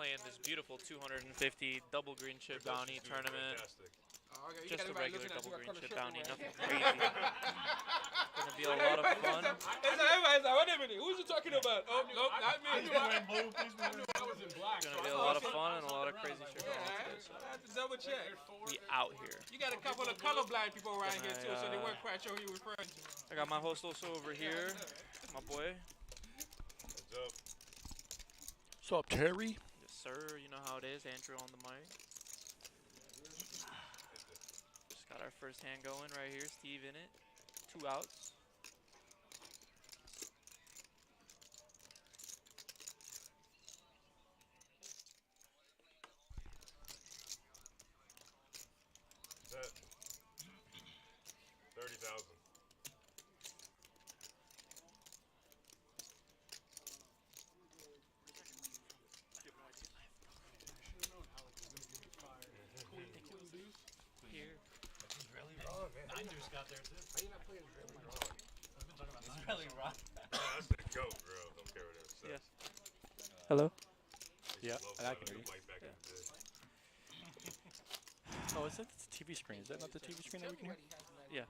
playing this beautiful 250 double green chip bounty tournament. Oh, okay. Just a regular double green chip bounty, Right? nothing crazy. Gonna be a lot of fun. Everybody's like, wait a minute, who's you talking about? Oh, no, not me. I knew I was in black. Gonna be a lot of fun and a lot of crazy shit going on today. So I have to double check. we out here. You got a couple of colorblind people around here too, so they weren't quite sure who you were referring to. I got my host also over here, my boy. What's up? What's up, Terry? Yes, sir. You know how it is. Andrew on the mic. Just got our first hand going right here. Steve in it. 2 outs. Set. 30,000. Here. Niners got there too. How you not playing really wrong? I've been talking about this really rough. That's the goat, bro. Don't care what it says. Yes. Hello? Yeah, I I can hear you. Mike back in the day. Oh, is that the TV screen? Is that not the TV screen that we can hear? Yeah.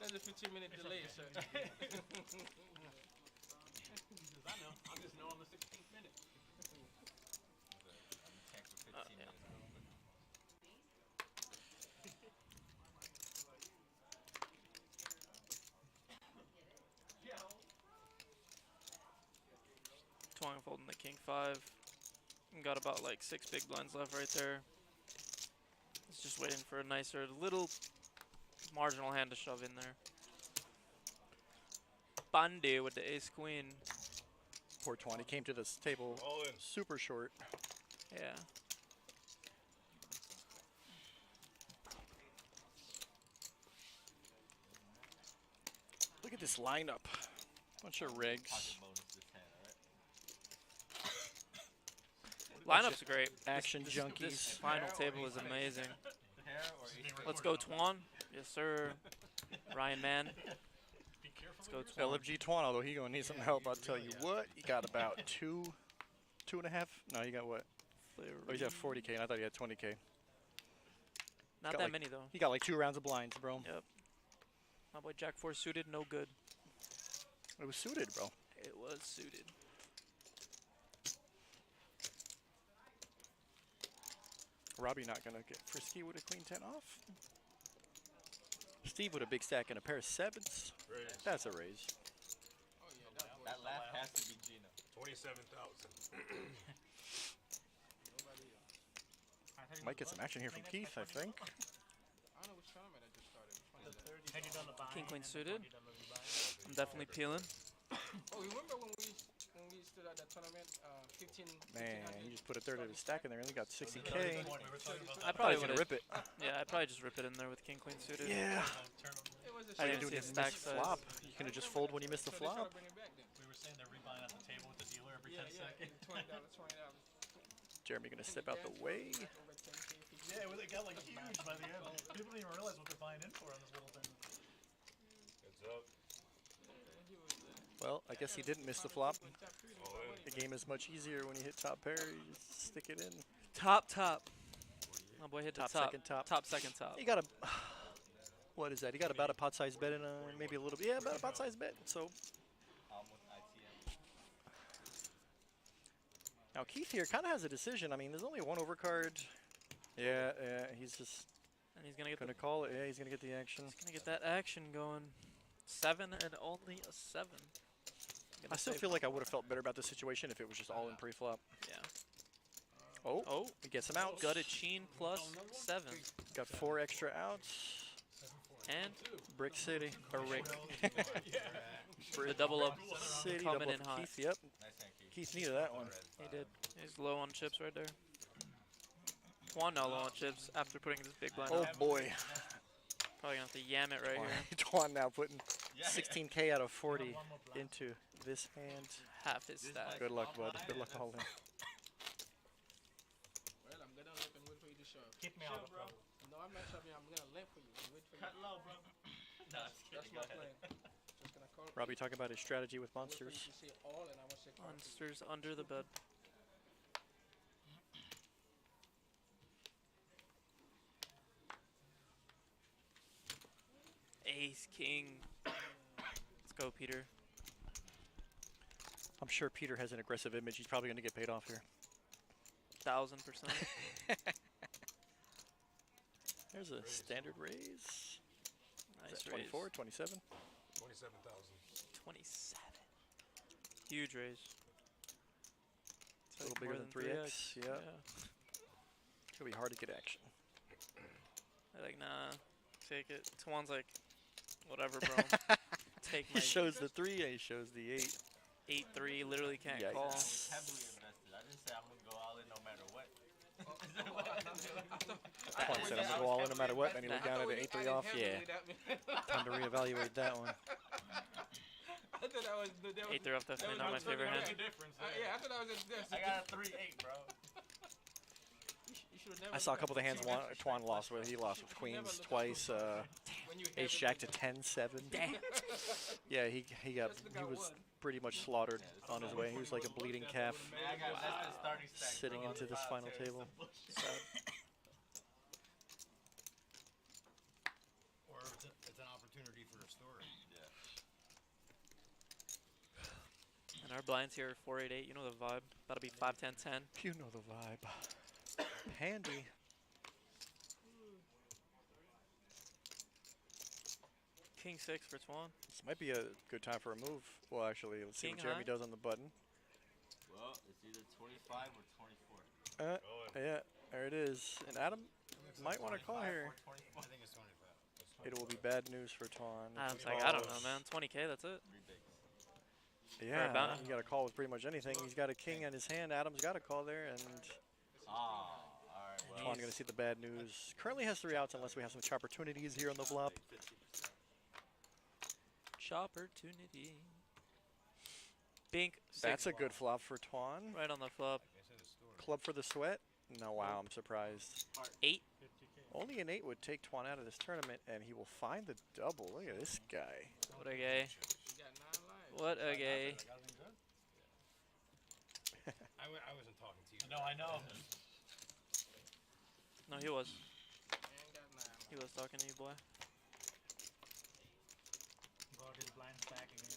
That's a 15-minute delay, sir. I know. I'm just know on the 16th minute. Yeah. Twang folding the king 5. Got about like 6 big blinds left right there. It's just waiting for a nicer little marginal hand to shove in there. Bande with the ace queen. Poor Twan. He came to this table All in. super short. Yeah. Look at this lineup. Bunch of rigs. Lineup's great. Action This junkies. final table is amazing. Let's go Twan. Yes, sir. Ryan Man. Be careful. Let's go Twan. LFG Twan, although he gonna need some help, I'll tell you what. He got about two and a half. No, you got what? Oh, he's at 40K, and I thought he had 20K. Not got that like- many though. He got like 2 rounds of blinds, bro. Yep. My boy Jack 4 suited, no good. It was suited, bro. It was suited. Robbie not gonna get frisky with a queen 10 off. Steve with a big stack and a pair of 7s. Raise. That's a raise. Oh, yeah, That laugh has to be Gino. 27,000. Might get some action here from Keith, I think. I don't know which tournament I just started. Which one is that? Had you done the buying? King, queen and suited. had you done the rebuying? I'm definitely peeling. Oh, you remember when we stood at that tournament, 15? Man, 1500? you just put a third of the stack in there and he got 60K. We were talking about I that. probably He's gonna would rip it. Yeah, I'd probably just rip it in there with king queen suited. Yeah. Turn 'em. It was a I All you didn't do see a is stack miss size. flop. You can just fold when you miss the So they tried to flop. bring it back then. We were saying they're rebuying at the table with the dealer every Yeah, 10 yeah, seconds. $20, $20. Jeremy gonna step out the way. Over 10K, 15K. Yeah, it got like huge by the end. People don't even realize what they're buying in for on this little thing. Heads up. Well, I guess he didn't miss the flop. All in. The game is much easier when you hit top pair. You just stick it in. Top. My boy hit Top, the top. second top. Top, second top. You got a. What is that? He got about a pot size bet and maybe a little bit. Yeah, about a pot size bet. So With ITM. now Keith here kind of has a decision. I mean, there's only one overcard. Yeah, he's just And he's gonna get gonna call it. Yeah, he's gonna get the action. gonna get that action going. 7 and only a 7. I still feel like I would have felt better about this situation if it was just all in pre-flop. Yeah. Oh, he gets him out. Gutted Sheen plus 7. Got 4 extra outs. And Brick City. Or Rick. the double up City. coming Double in up hot. Keith. Yep. Nice hand, Keith. Keith needed that one. He did. He's low on chips right there. Twan now low on chips after putting this big blind Oh up. boy. Probably gonna have to yam it right here. Twan now putting Yeah. 16K out of 40 into this hand. Half his stack. Good luck, bud. Good luck all in. Well, I'm gonna limp and wait for you to shove. Kick me out, bro. No, I'm not shoving. I'm gonna limp for you and wait for you. Cut low, bro. No, I'm just That's kidding. my Go ahead. plan. Just gonna Robbie talking about his strategy with monsters. Monsters under the bed. Ace, king. Let's go, Peter. I'm sure Peter has an aggressive image. He's probably going to get paid off here. 1000%. There's a standard raise. Nice Is that raise. 24, 27? 27,000. 27. Huge raise. A little bigger than 3x. Yeah. It's going to be hard to get action. They're like, nah, take it. Twan's like, whatever, bro. Take He my shows the 3 and he shows the 8. 8-3, literally can't Yikes. call. Heavily invested. I didn't say I'm gonna go all in no matter what. Twan said I'm going to go all in no matter what. And he looked down at the 8-3 off. Yeah. Time to reevaluate that one. I thought that was 8-3 off, definitely not my favorite hand. yeah, I thought that was a I got a 3-8, bro. I saw a couple of the hands Twan lost with. He lost with queens twice. Ace jack to 10-7. Damn. Yeah, he was pretty much slaughtered on his way. He was like a bleeding calf I got less than starting stack, sitting bro. into this final table. Or it's an opportunity for a story. And our blinds here are 4-8-8. You know the vibe. About to be 5-10-10. You know the vibe. Handy. King 6 for Twan. This might be a good time for a move. Well, actually, let's see King what Jeremy high? does on the button. Well, it's either 25 or 24. Yeah, there it is. And Adam might want to call here. Or 24. I think it's 25. It will be bad news for Twan. if Adam's he like, I don't know, calls. man. 20K, that's it. 3 bigs. Yeah, bounty. you got to call with pretty much anything. He's got a king in his hand. Adam's got a call there, and Alright. Well, Twan going to see the bad news. Currently has 3 outs unless we have some opportunities here on the flop. Opportunity. Bink. That's 6 a good flop for Twan. right on the flop. Club for the sweat. No, wow, I'm surprised. 8. Only an 8 would take Twan out of this tournament, and he will find the double. Look at this guy. What a gay. What a gay. I wasn't talking to you. No, I know. No, he was. He was talking to you, boy. Got his blinds back again.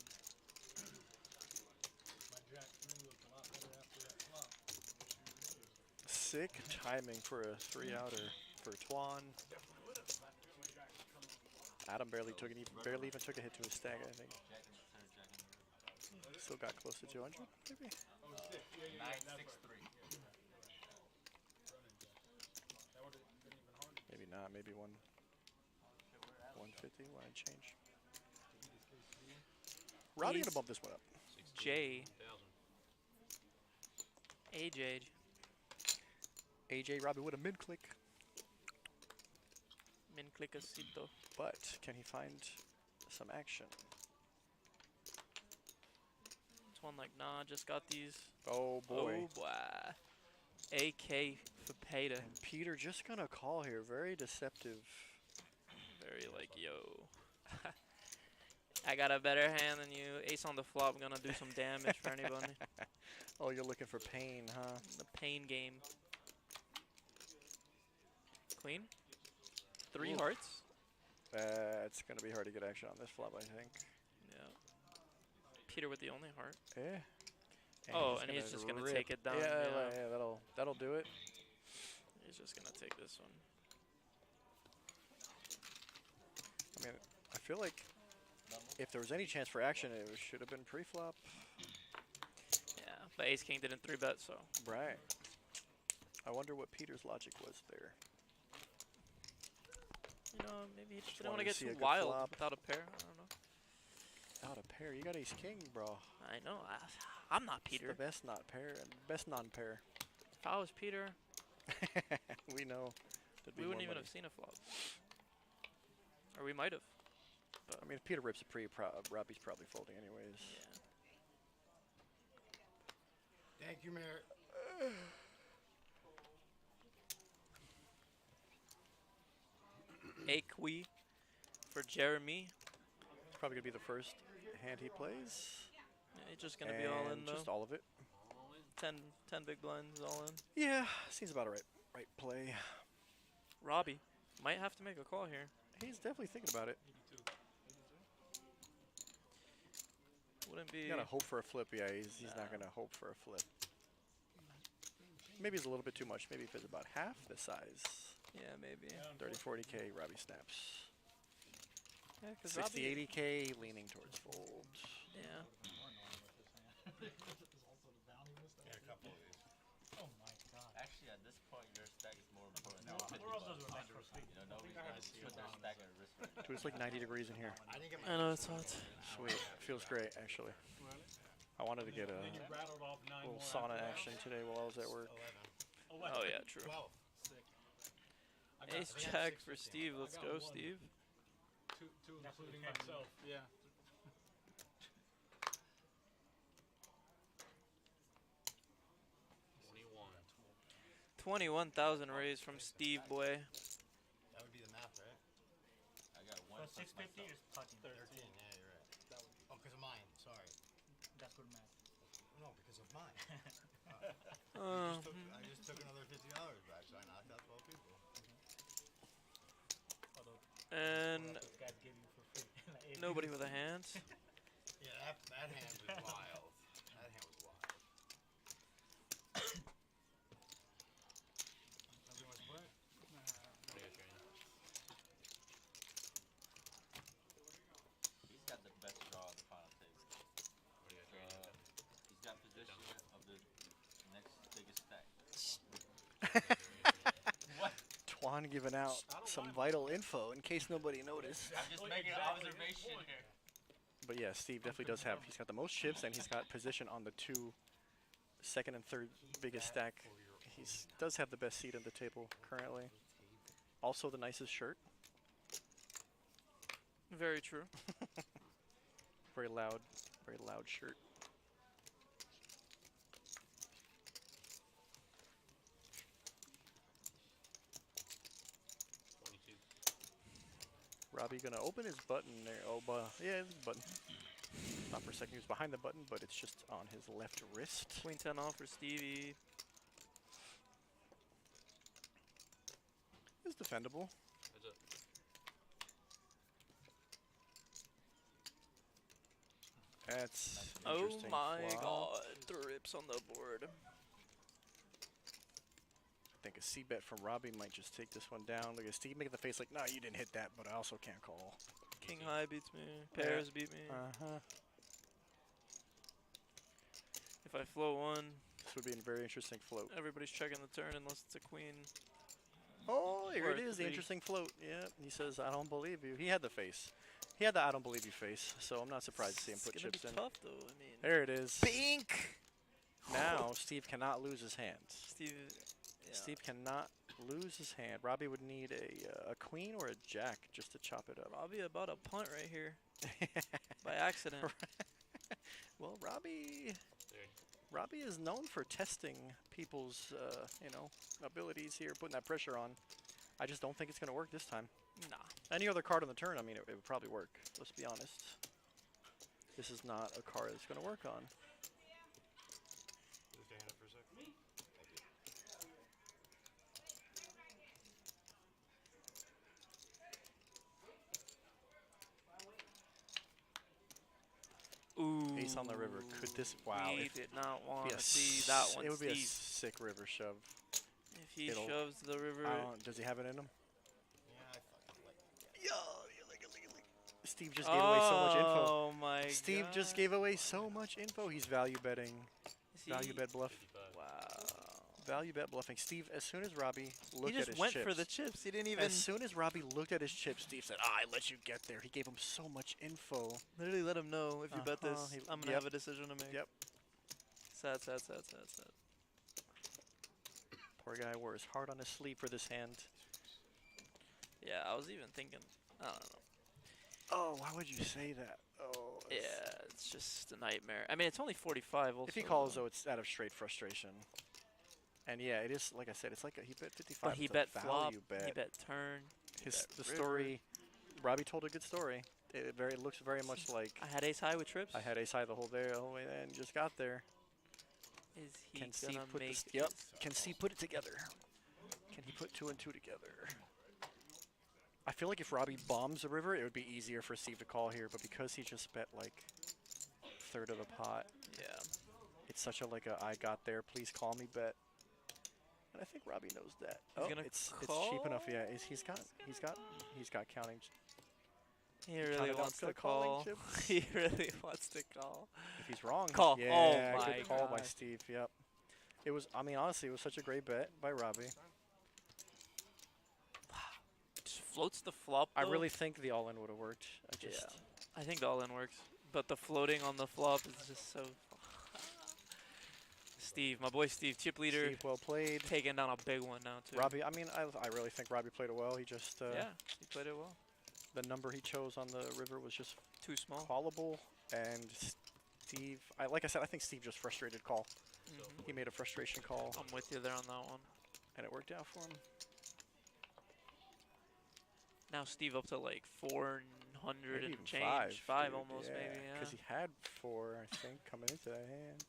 My jack 3 looked a lot better after that flop. Sick timing for a 3-outer for Twan. Adam barely even took a hit to his stag, I think. Still got close to 200, maybe? 963. Maybe not, maybe 150, line change. Robbie gonna bump this one up. J. AJ. AJ Robbie with a mid-click, Min clicacito. but can he find some action? Twan like, nah, just got these. Oh boy. Oh, boy. AK for Peta. And Peter just gonna call here, very deceptive. Very like, yo. I got a better hand than you. Ace on the flop, I'm gonna do some damage for anybody. Oh, you're looking for pain, huh? The pain game. Queen. 3 Ooh. hearts. It's gonna be hard to get action on this flop, I think. Yeah. Peter with the only heart. Yeah. Oh, and he's just gonna rip. take it down. Yeah, Yeah. that'll do it. He's just gonna take this one. I mean, I feel like if there was any chance for action, it should have been pre-flop. Yeah, but Ace King didn't 3-bet, so. Right. I wonder what Peter's logic was there. You know, maybe he just didn't wanted want to to get see too a good wild flop. without a pair. I don't know. Out a pair. You got ace king, bro. I know. I'm not It's Peter. the best not pair and best non-pair. If I was Peter, We know. there'd be we wouldn't more even money. have seen a flop. Or we might have. I mean, if Peter rips a Robbie's probably folding anyways. Yeah. Thank you, Mayor. Equi for Jeremy. It's probably gonna be the first hand he plays. Yeah, he's just gonna be all in And though. just all of it. 10 big blinds all in. Yeah, seems about a right play. Robbie might have to make a call here. He's definitely thinking about it. Wouldn't be. You gotta hope for a flip. Yeah, he's not gonna hope for a flip. Maybe it's a little bit too much. Maybe if it's about half the size. Yeah, maybe. 30, 40K, Robbie snaps. Yeah, 'cause 60, Robbie. 80K, leaning towards fold. Yeah. Yeah, a couple of these. Oh my god. Actually, at this point, your stack is more important. No, than who else does it next for Steve? You know, nobody's going to put their stack at risk right now. Dude, it's like 90 degrees in here. I know it's hot. Sweet. Feels great, actually. I wanted to get a Then you rattled off 9 little more sauna after that. action today while I was at work. 11. Oh yeah, true. 12. Sick. I got Ace jack for Steve. Let's got go, one. Steve. Two That's including okay. myself. Yeah. 21,000 raised from Steve boy. That would be the math, right? I got one Plus plus 650 myself. is touching 13, yeah, you're right. Oh, because of mine, sorry. That's good math. No, because of mine. Uh, I just took another $50 back, so I knocked out 12 people. Although and those guys give you for free. Like, if nobody you- with a hand. Yeah, that hand was wild. That hand was wild. Everyone's playing. He's got the best draw on the final table. He's got position of the next biggest stack. What? Twan giving out some vital info in case nobody noticed. I'm just making an observation here. But yeah, Steve definitely does have, he's got the most chips and he's got position on the two second and third biggest stack. He does have the best seat at the table currently. Also the nicest shirt. Very true. Very loud shirt. Robbie gonna open his button there. Oh, yeah, his button. Thought for a second he was behind the button, but it's just on his left wrist. Queen 10 off for Stevie. It's defendable. That's Oh interesting my flop. god. 3 rips on the board. I think a C bet from Robbie might just take this one down. Look at Steve making the face like, no, you didn't hit that, but I also can't call. King high beats me. Pairs beat me. Uh-huh. If I float one, This would be a very interesting float. everybody's checking the turn unless it's a queen. Oh, here Or it a is, the three. interesting float. Yeah, he says, I don't believe you. He had the face. He had the I don't believe you face, so I'm not surprised to see him put It's gonna chips be in. tough though. I mean, There it is. Pink. Now Steve cannot lose his hand. Steve. Yeah. Steve cannot lose his hand. Robbie would need a queen or a jack just to chop it up. Robbie about a punt right here by accident. Well, Robbie is known for testing people's, abilities here, putting that pressure on. I just don't think it's going to work this time. Nah. Any other card on the turn, I mean, it would probably work. Let's be honest. This is not a card that's going to work on. Lift your hand up for a sec. Ooh. Ace on the river. Could this? Wow. We If did not want be a to see that one, it would be a Steve. sick river shove. If he it'll- shoves the river, Does he have it in him? Yeah, I fucking like that. Steve just gave away so much info. Oh my god. Steve just gave away so much info. He's value betting. Is he- Value bet bluff. Wow. Value bet bluffing. Steve, as soon as Robbie looked He at just his went chips, for the chips. He didn't even as soon as Robbie looked at his chips, Steve said, I let you get there. He gave him so much info. literally let him know if you bet this, Uh-huh, he- I'm gonna yep. have a decision to make. Yep. Sad. Poor guy wore his heart on his sleeve for this hand. Yeah, I was even thinking. I don't know. Oh, why would you say that? Oh, Yeah, it's just a nightmare. I mean, it's only 45. Also, if he calls, though, it's out of straight frustration. And yeah, it is, like I said, it's like he bet 55. but he it's a bet flop. value bet. He bet turn. His, bet the river. story, Robbie told a good story. It looks very much like I had ace high with trips. I had ace high the whole way and just got there. Is he Can Steve gonna put make this? Yep. Can Steve put it together? Can he put 2 and 2 together? I feel like if Robbie bombs the river, it would be easier for Steve to call here, but because he just bet like third of the pot, Yeah. it's such a like a I got there, please call me bet. And I think Robbie knows that. He's gonna it's cheap enough. call? Yeah, he's got counting. He really counted out wants to to the calling call. chips. He really wants to call. If he's wrong, Call. yeah, Oh my good call by God. Steve. Yep. It was. I mean, honestly, it was such a great bet by Robbie. Just floats the flop. I though. really think the all-in would have worked. Yeah. I think the all-in works, but the floating on the flop is just so. Steve, my boy Steve, chip leader, Steve, well played. taking down a big one now too. Robbie, I mean, I really think Robbie played it well. He just Yeah, he played it well. the number he chose on the river was just Too small. callable, and Steve, like I said, I think Steve just frustrated call. Mhm. He made a frustration call, I'm with you there on that one. and it worked out for him. Now Steve up to like 400 Maybe and even change, five dude, almost maybe. Yeah. Because he had 4, I think, coming into that hand.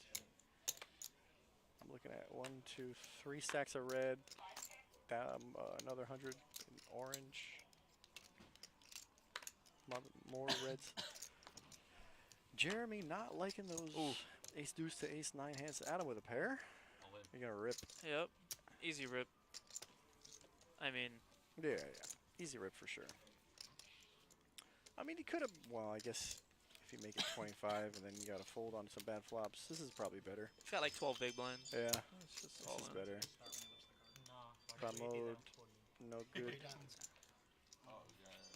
I'm looking at 1, 2, 3 stacks of red. Another 100 in orange. More reds. Jeremy not liking those ace deuce to ace 9 hands. Adam with a pair. You're gonna rip. Yep. Easy rip. I mean, Yeah. Easy rip for sure. I mean, he could have. Well, I guess if you make it 25 and then you got to fold on some bad flops, this is probably better. he's got like 12 big blinds. Yeah, It's just this all is in. better. No. Promote, no good.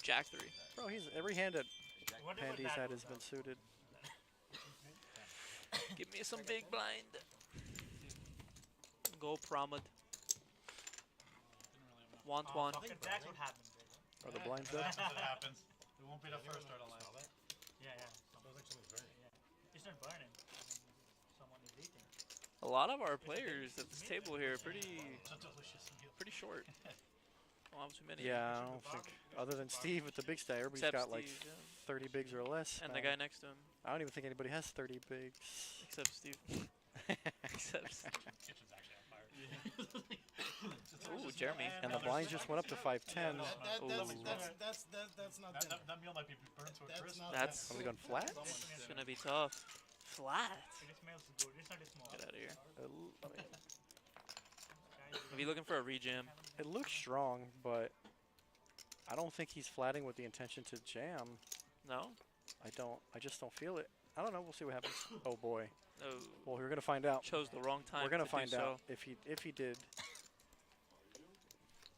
Jack 3. Bro, he's every hand that What hand about he's that had one, has been suited. Give me some big blind. Go Pramod. Want Oh, one. fucking that's what happened. Are the blinds up? That's what happens. It won't be the first or the last. Yeah, yeah. It's not burning. Someone is eating. A lot of our players at this table here are pretty It's a delicious meal. short. Don't have too many. Yeah, I don't think. Other than Steve with the big stack, everybody's Except got like Steve, yeah. 30 bigs or less. And now. the guy next to him, I don't even think anybody has 30 bigs. except Steve. Except Steve. Kitchen's actually on fire. Ooh, Jeremy. And the blinds just went up to 510. That's not dinner. That meal might be burned to a That's crisp. not That's Are we going flat? it's gonna be tough. Flat. It smells good. It's not small. Get out of here. I mean, Are you looking for a rejam? it looks strong, but I don't think he's flatting with the intention to jam. No. I just don't feel it. I don't know. We'll see what happens. Oh boy. Oh, Well, we're gonna find out. chose the wrong time. We're gonna to find do out So. if he did.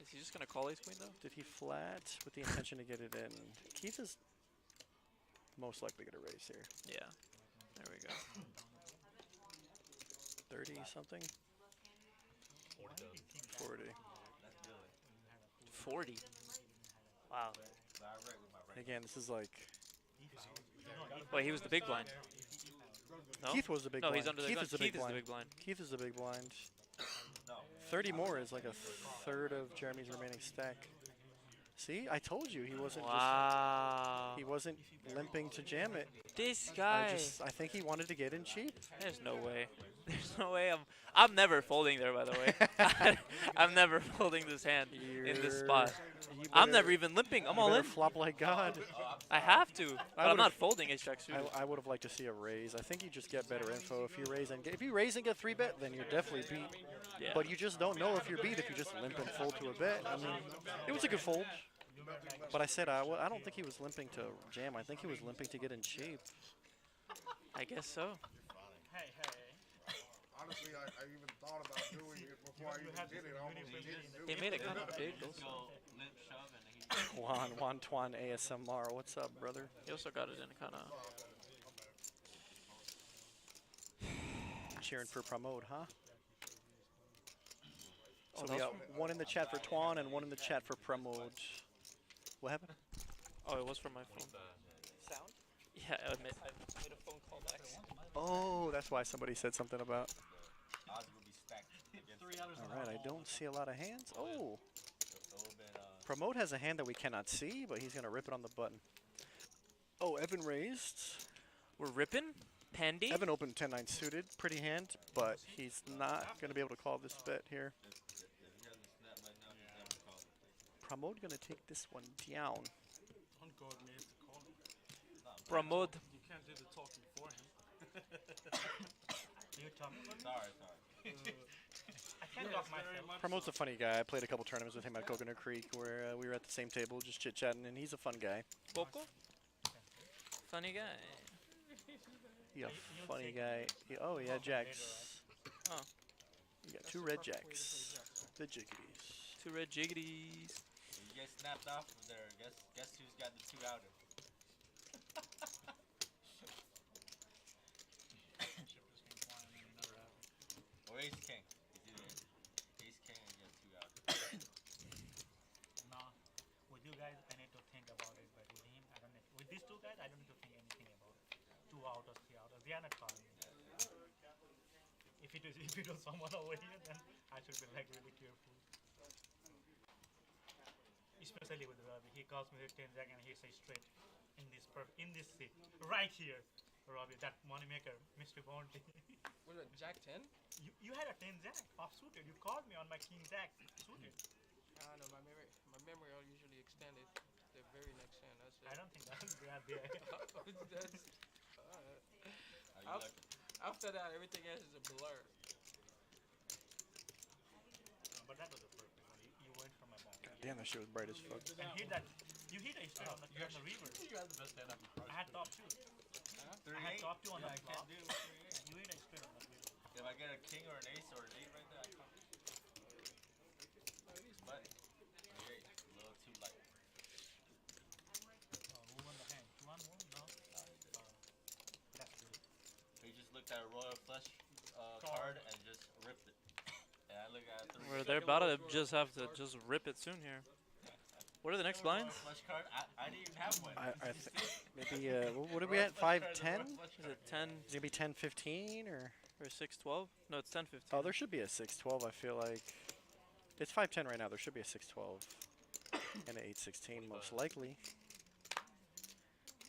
Is he just gonna call ace queen though? Did he flat with the intention to get it in? Keith is most likely gonna raise here. Yeah. There we go. 30 something. 40. 40. Wow. Again, this is like Wait, he was the big blind. No. Keith was the big no, blind. he's under the Keith gun. is the Keith big is the blind. big blind. Keith is the big blind. 30 more is like a third of Jeremy's remaining stack. See, I told you he wasn't Wow. just he wasn't limping to jam it. This guy. I think he wanted to get in cheap. There's no way. There's no way. I'm never folding there, by the way. I'm never folding this hand in this spot. You I'm better- never even limping. I'm you all better in. flop like God. I have to, but I'm would've- not folding ace jack suited. I would have liked to see a raise. I think you just get better info if you raise and get, if you raise and get 3-bet, then you're definitely beat. Yeah. But you just don't know if you're beat if you just limp and fold to a bet. I mean, it was a good fold. But I said I don't think he was limping to jam. I think he was limping to get in cheap. I guess so. Hey. Honestly, I even thought about doing it before I even did it. I almost didn't do They it. made it kind of big. Go Also. limp shove and he Juan Tuan ASMR. What's up, brother? He also got it in kind of. Cheering for Pramod, huh? Oh, So that we was got one in the chat for Tuan and one in the chat for Pramod. What happened? Oh, it was from my phone. Sound? Yeah, I made a phone call back. Oh, that's why somebody said something about. odds will be stacked against 3 hours. All right, I don't see a lot of hands. Oh, a little bit. Pramod has a hand that we cannot see, but he's gonna rip it on the button. Oh, Evan raised. We're ripping. Pandy. Evan opened 10-9 suited, pretty hand, but he's not going to be able to call this bet here. If he has a snap right now, he's never called it. Pramod going to take this one down. Don't go me to call him. Pramod. You can't do the talking for him. You talking about me? Sorry. I can't talk myself. Pramod's a funny guy. I played a couple tournaments with him at Coconut Creek where we were at the same table just chit-chatting, and he's a fun guy. Poco. Funny guy. Yeah, You funny take guy. Oh, yeah, jacks. Oh. You got 2 red jacks. The jiggities. 2 red jiggities. When you get snapped off of there, guess who's got the 2 outer? Or ace king. It's either ace king and you have 2 outer. Nah. With you guys, I need to think about it, but with him, I don't need. With these two guys, I don't need to think anything about it. 2 outers, 3 outers. They are not calling me. If it was someone over here, then I should be like really careful. Especially with Robbie, he calls me with 10 jack and he says straight in this seat right here. Robbie, that money maker, Mr. Bounty. What is it, Jack 10? You had a 10 jack off suited. You called me on my king jack suited. I don't know, my memory are usually extended the very next hand. That's it. I don't think that's bad there. That's, Are you lucky? after that, everything else is a blur. But that was a perfect one. You went from my back. Damn, that shit was bright as fuck. And hit that. You hit a straight on the river. You had the best hand I've I had top 2. I had top 2 on Yeah, the I flop. can't do it. You hit a straight on the river. If I get a king or an ace or an 8 right there, I call. But the 8 a little too light. Who won the hand? 2 on 1? No. That's good. He just looked at a royal flush card and just ripped it. And I look at a 3. They're about to just have to just rip it soon here. What are the next blinds? Flush card? I didn't even have one. I think maybe, what are we at? 5-10? Is it 10 Is it going to be 10-15 or? or 6-12? No, it's 10-15. Oh, there should be a 6-12, I feel like. It's 5-10 right now. There should be a 6-12 and an 8-16 most likely.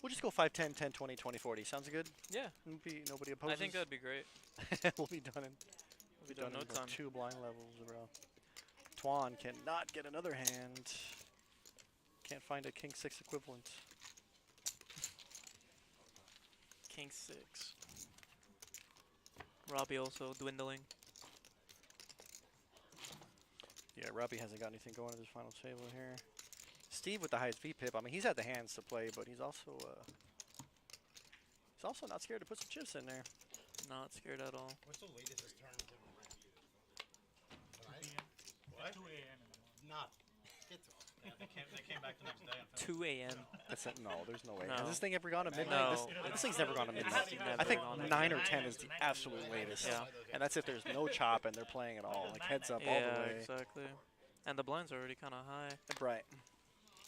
We'll just go 5-10, 10-20, 20-40. Sounds good? Yeah, Nobody opposes? I think that'd be great. We'll be done in, We'll be done in no about time. 2 blind levels, bro. Twan cannot get another hand. Can't find a king 6 equivalent. King 6. Robbie also dwindling. Yeah, Robbie hasn't got anything going at this final table here. Steve with the highest VPIP. I mean, he's had the hands to play, but he's also not scared to put some chips in there. Not scared at all. What's the latest this tournament ever ran? 2 p.m. What? 2 a.m. in the morning. Not. Get the Yeah, they came back the next day. And 2 a.m. That's it. No, there's no way. No. Has this thing ever gone to midnight? No. This thing's never gone to midnight. Never I think gone to 9 or midnight. 10 is the absolute latest. Yeah. And that's if there's no chop and they're playing at all. Like heads up all Yeah, the way. exactly. And the blinds are already kind of high Right.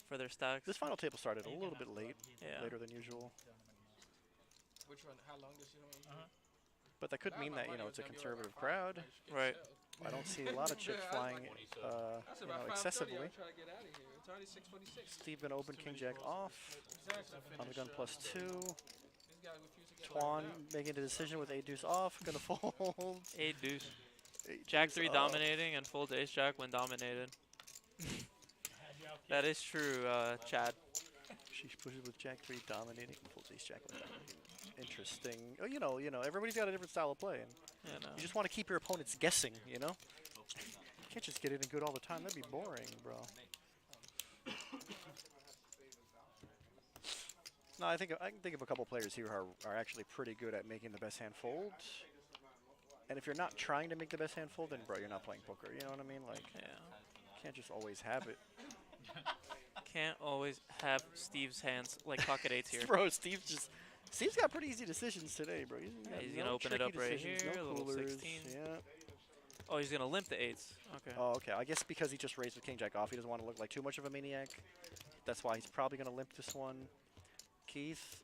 for their stacks. This final table started a little bit late, Yeah. later than usual. Which one? How long does he hold? But that could mean that, you know, it's a conservative crowd. Right. I don't see a lot of chips flying, That's you about know, 5:30. excessively. I'm trying to get out of here. It's already 6:46. Steve gonna open king jack off. Exactly. On the gun +2. This guy refused to get Twan locked out. making the decision with 8 deuce off. Gonna fold. 8 deuce. 8 Jack deuce 3 off. dominating and folds ace jack when dominated. That is true, Chad. She pushes with jack 3 dominating. Folds ace jack with dominating. Interesting. Oh, you know, everybody's got a different style of play. And Yeah, no. you just want to keep your opponents guessing, you know? You can't just get in and good all the time. That'd be boring, bro. No, I can think of a couple players here who are actually pretty good at making the best hand fold. And if you're not trying to make the best hand fold, then bro, you're not playing poker. You know what I mean? Like, Yeah. you can't just always have it. Can't always have Steve's hands like pocket eights here. Bro, Steve's got pretty easy decisions today, bro. Yeah, he's no gonna open it tricky up right decisions, here, no a little coolers, 16. Yeah. Oh, he's gonna limp the eights. Okay. Oh, okay. I guess because he just raised with king jack off, he doesn't want to look like too much of a maniac. That's why he's probably gonna limp this one. Keith,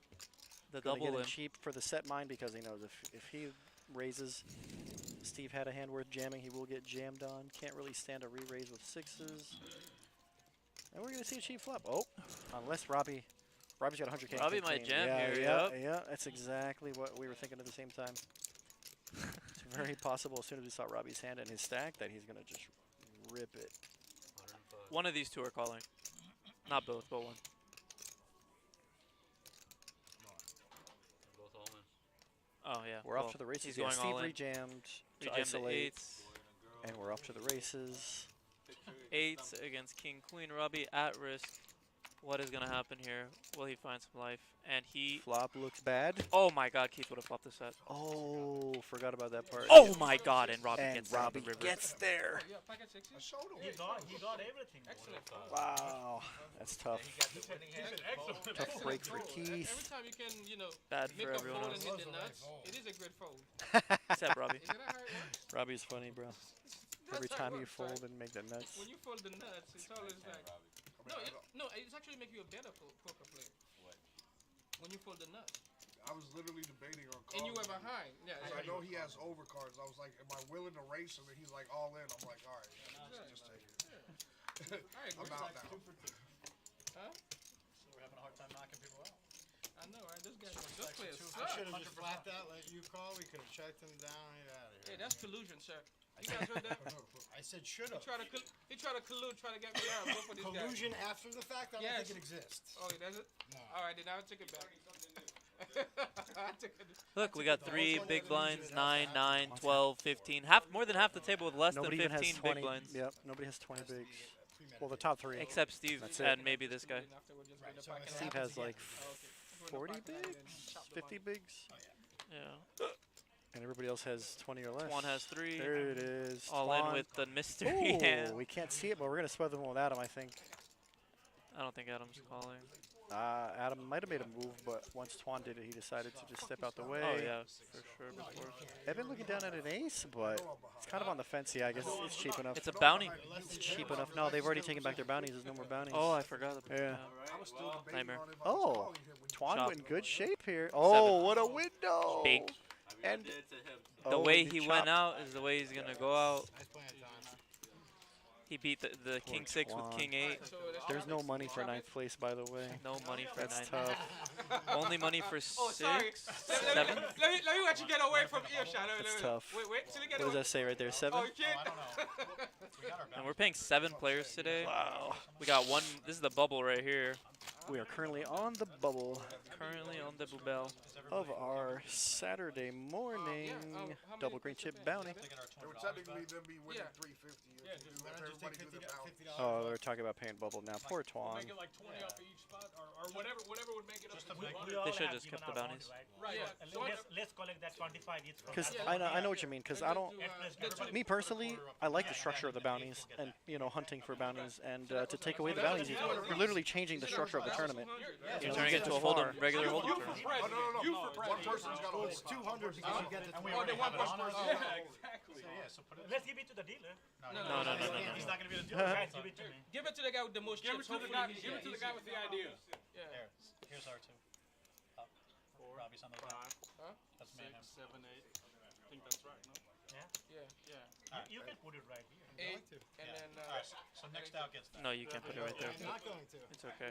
The gonna double get it limp. cheap for the set mine because he knows if he raises, Steve had a hand worth jamming, he will get jammed on. Can't really stand a re-raise with 6s. And we're gonna see a cheap flop. Oh, unless Robbie Robbie's got 100K. Robbie king might queen. jam yeah, here, Yeah, yep. yeah, that's exactly what we were thinking at the same time. It's very possible as soon as we saw Robbie's hand and his stack that he's gonna just rip it. 105. One of these two are calling. Not both, but one. Both all in. Oh yeah. We're off to the races. He's Yeah, going Steve all in. rejammed to Rejam the isolate, eights. Boy and a girl. and we're off to the races. Eights against King Queen. Robbie at risk. What is gonna happen here? Will he find some life? And he. Flop looks bad. Oh my God, Keith would have flopped this set. Oh, forgot about that part. Oh my God, and Robbie and gets there on Robbie the river. gets there. Yeah, packet sixes. I showed him. He got everything. Excellent. Wow, that's tough. He got the winning hand. Excellent. Tough break for Fold. Keith. Every time you can, Bad make for a everyone fold else. and hit the That was the right nuts, fold. it is a great fold. Except Robbie. Is that how it works? Robbie's funny, bro. That's Every how it time you works, fold right? and make the nuts. When you fold the nuts, it's always like. No, it's actually make you a better poker player. What? When you fold the nuts. I was literally debating on calling. And you were behind. Yeah. So I know he has overcards. I was like, am I willing to race him? And he's like, all in. I'm like, all right, yeah, just take it. I agree. I'm out now. Huh? So we're having a hard time knocking people out. I know, right? This guy's just players I suck. should have just flapped out, let you call. We could have checked him down. Get out of Hey, here. that's collusion, sir. You guys heard that? I said should He have. tried to collude, try to get me out. Both of these guys. Collusion after the fact? I don't Yes. think it exists. Oh, he does it? No. All right, then I'll take it back. I took it. Look, we got three big blinds, 9, 9, 12, 15. More than half the table with less Nobody than even has 15 20. big blinds. Yep, nobody has 20 bigs. Well, the top three. Except Steve That's it. and maybe this guy. Right, so it Steve happens has like again. 40 bigs, 50 bigs, Yeah. and everybody else has 20 or less. One has 3. There it is. All in Twan. with the mystery Ooh, hand. we can't see it, but we're gonna spread the one with Adam, I think. I don't think Adam's calling. Adam might have made a move, but once Twan did it, he decided to just step out the way. Oh yeah, for sure. Before. Evan looking down at an ace, but it's kind of on the fence. Yeah, I guess it's cheap enough. It's a bounty. It's cheap enough. No, they've already taken back their bounties. There's no more bounties. Oh, I forgot. Yeah. I was still debating Nightmare. on if I was Oh, calling him when Twan Chop. went in good shape here. Oh, what a window! Big. I mean, And- I did it to him. The Oh, way and he chop. went out is the way he's gonna go out. Nice plan, Tom. He beat the King 6 with Twan. King 8. There's no money for ninth place, by the way. No money for That's 9. tough. Only money for 6, Oh, sorry. 7. Let me let you get away from earshot. That's tough. Wait, till you get What does away. that say right there? 7? Oh, you can't. I don't know. We got our And we're paying 7 players today. Wow. We got one. This is the bubble right here. We are currently on the bubble Currently on the bubble. of our Saturday morning how many double green chip bounty. They would technically then be winning Yeah. 350 Yeah, if just you Why if not just everybody take do the bounty. $50? Oh, they're talking about paying bubble now. Poor Twan. Make it like 20 off of each spot, or whatever would make it up to We 200. all They should have just given kept the our bounties. bounty, Right, So, yeah. So let's collect that 25 each from Because that. I know what you mean. Because I don't. Let's do Me personally, I like the structure of the bounties and hunting for bounties. And to take away the bounties, you're literally changing the structure of the tournament. You're know, turning you it get to a this hold'em, far. regular hold'em You tournament. for president. Oh, no. You for One president. person's got to Well, hold. it's 200 because you get the 20. Oh, then one person. Exactly. So, yeah, so let's give it to the dealer. No. He's not gonna be the dealer. Guys, give it to me. Give it to the guy with the most chips. Give it to the guy with the ideas. Yeah. Here's our 2. Up. Robbie's on the back. Huh? That's mayhem. 7, 8. I think that's right, no? Yeah. You can put it right here. 8, and then. Alright, so next out gets that. No, you can't put it right there. I'm not going to. It's okay.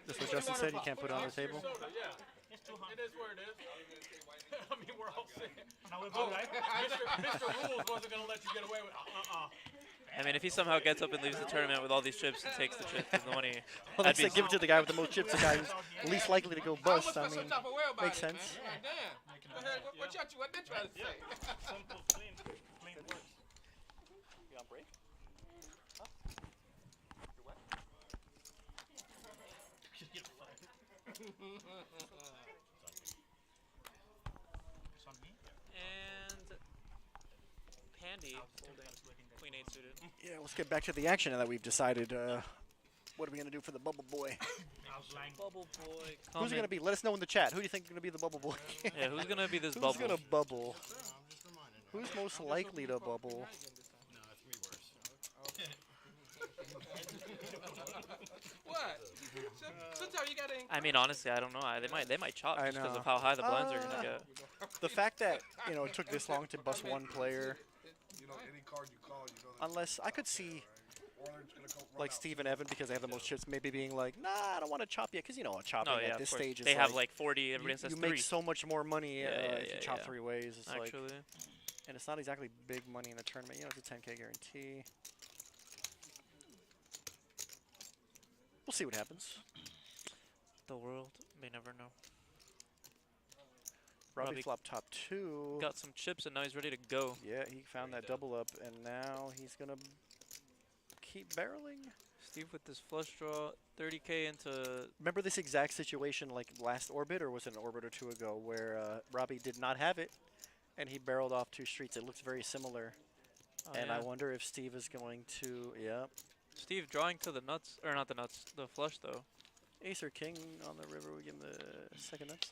That's what Justin said. You can't put it on the table. Yeah, It's it 200. is where it is. I mean, we're all saying. Now we're good, right? Mr. Rules wasn't going to let you get away with I mean, if he somehow gets up and leaves the tournament with all these chips and takes the chips and the money, Well, I'd they be say give it to the guy with the most chips, the guy who's least likely to go bust. I mean, makes sense. Man. Damn. What they trying to say? Simple, clean work. You on break? It's on me. and Pandy holding Queen 8 suited. Yeah, let's get back to the action now that we've decided what are we going to do for the bubble boy. Outline. Bubble boy. Who's it going to be? Let us know in the chat. Who do you think is going to be the bubble boy? Yeah, who's gonna be this Who's bubble? going to bubble? I'm just reminding her. Who's most likely to bubble? No, it's me worse. What? Sometimes you gotta. I mean, honestly, I don't know. They might chop I just because know. of how high the blinds are gonna get. The fact that it took this long to bust one player, You know, any card you call, you know that unless I could see or they're just gonna go run Like out. Steve and Evan, because they have the most chips, maybe being like, nah, I don't want to chop yet, because you know, chopping Oh yeah, at of this course. stage is They have like 40. Everybody else has you 3. make so much more money Yeah, if yeah, you chop yeah. 3 ways. It's like, Actually, and it's not exactly big money in the tournament. You know, it's a 10K guarantee. We'll see what happens. the world may never know. Robbie Robbie flopped top 2. Got some chips and now he's ready to go. Yeah, he found that double up, and now he's gonna keep barreling. Steve with this flush draw, 30K into. Remember this exact situation like last orbit, or was it an orbit or 2 ago, where Robbie did not have it, and he barreled off 2 streets. It looks very similar, Oh, and yeah. I wonder if Steve is going to, yeah, Steve drawing to the nuts, or not the nuts, the flush though. ace or king on the river. We give him the second nuts.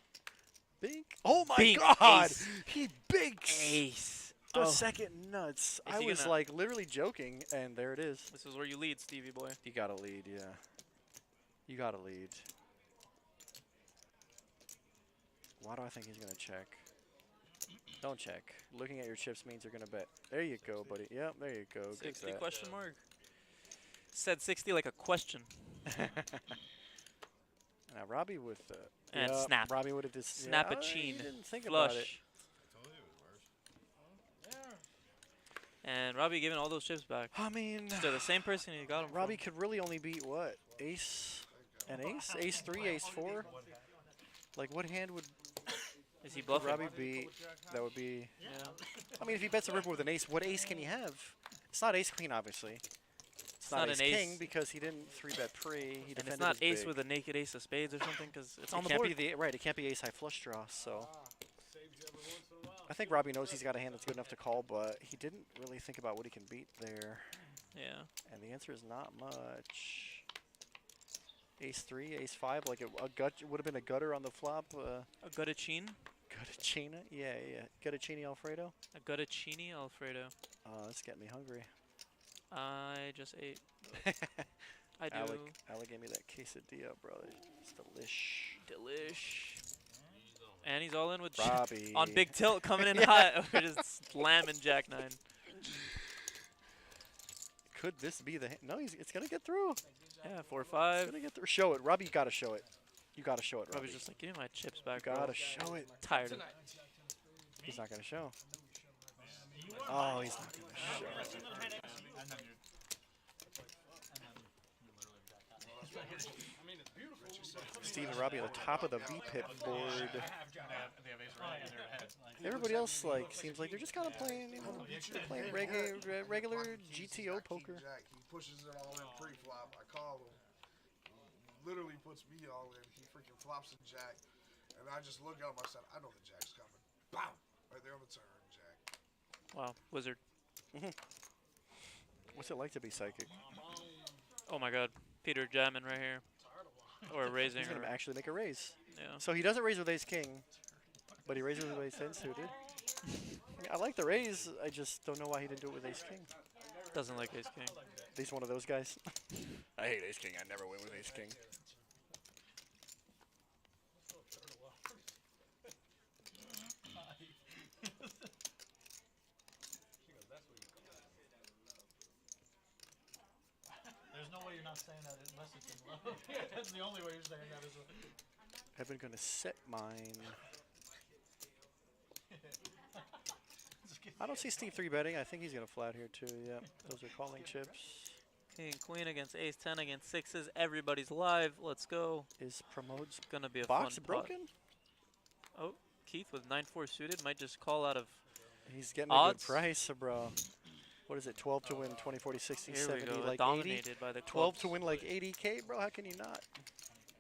Bink. Oh my Bink. God! Ace. He binks Ace. the Oh. second nuts. Is I he was gonna- like literally joking, and there it is. This is where you lead, Stevie boy. You gotta lead, yeah. You gotta lead. Why do I think he's gonna check? Don't check. Looking at your chips means you're gonna bet. There you go, buddy. Yep, there you go. Good 60 bet. question mark. Said 60 like a question. Now Robbie with And yeah, snap. Robbie would have just Snap a yeah, chin. He didn't think about it. Flush. And Robbie giving all those chips back. I mean, To the same person he got them Robbie could really only beat what? Ace and ace? Ace 3, ace 4? Like what hand would Is he bluffing? Robbie beat? That would be. Yeah. I mean, if he bets a river with an ace, what ace can he have? It's not ace queen, obviously. It's not not ace an ace. king because he didn't 3-bet pre. He And defended it's not his ace big. with a naked ace of spades or something because it's on the can't board. be the right. It can't be ace high flush draw. So I think Robbie knows he's got a hand that's good enough to call, but he didn't really think about what he can beat there. Yeah. And the answer is not much. Ace 3, ace 5, like a gut would have been a gutter on the flop. A guttacine. Guttacina, yeah. Guttacini Alfredo. A guttacini Alfredo. That's getting me hungry. I just ate. I do. Alec gave me that quesadilla, bro. It's delish. Delish. And he's all in with Robbie. on big tilt coming in hot. We're just slamming Jack 9. Could this be the hand? No, it's gonna get through. Yeah, 4-5. It's gonna get through. Show it, Robbie. You gotta show it. You gotta show it, Robbie. Robbie's just like, give me my chips back. You bro. gotta show it. Tired of it. He's not gonna show. Oh, he's not gonna show. Steve and Robbie at the top of the V-pip board. Everybody else like seems like they're just kind of playing, you know, they're playing regular GTO poker. King Jack, he pushes it all in pre-flop. I call him. He literally puts me all in. He freaking flops the jack, and I just look at him. I said, I know the jack's coming. Bow! Right there on the turn, jack. Wow, wizard. What's it like to be psychic? Oh my god. Peter jamming right here. Or raising. He's gonna actually make a raise. Yeah. So he doesn't raise with ace king, but he raises with ace 10 suited. I like the raise. I just don't know why he didn't do it with ace king. Doesn't like ace king. He's one of those guys. I hate ace king. I never win with ace king. There's no way you're not saying that unless it's in love. That's the only way you're saying that. Evan gonna set mine. I don't see Steve 3-betting. I think he's gonna flat here too. Yeah, those are calling chips. King, queen against ace 10 against sixes. Everybody's live. Let's go. Is promotes Gonna be a box fun broken? Pot. Oh, Keith with 9-4 suited might just call out of. He's getting odds. a good price, bro. What is it? 12 to win 20, 40, 60, Here 70, we go. like 80? Dominated by the 12 clubs. to win like 80K, bro. How can you not?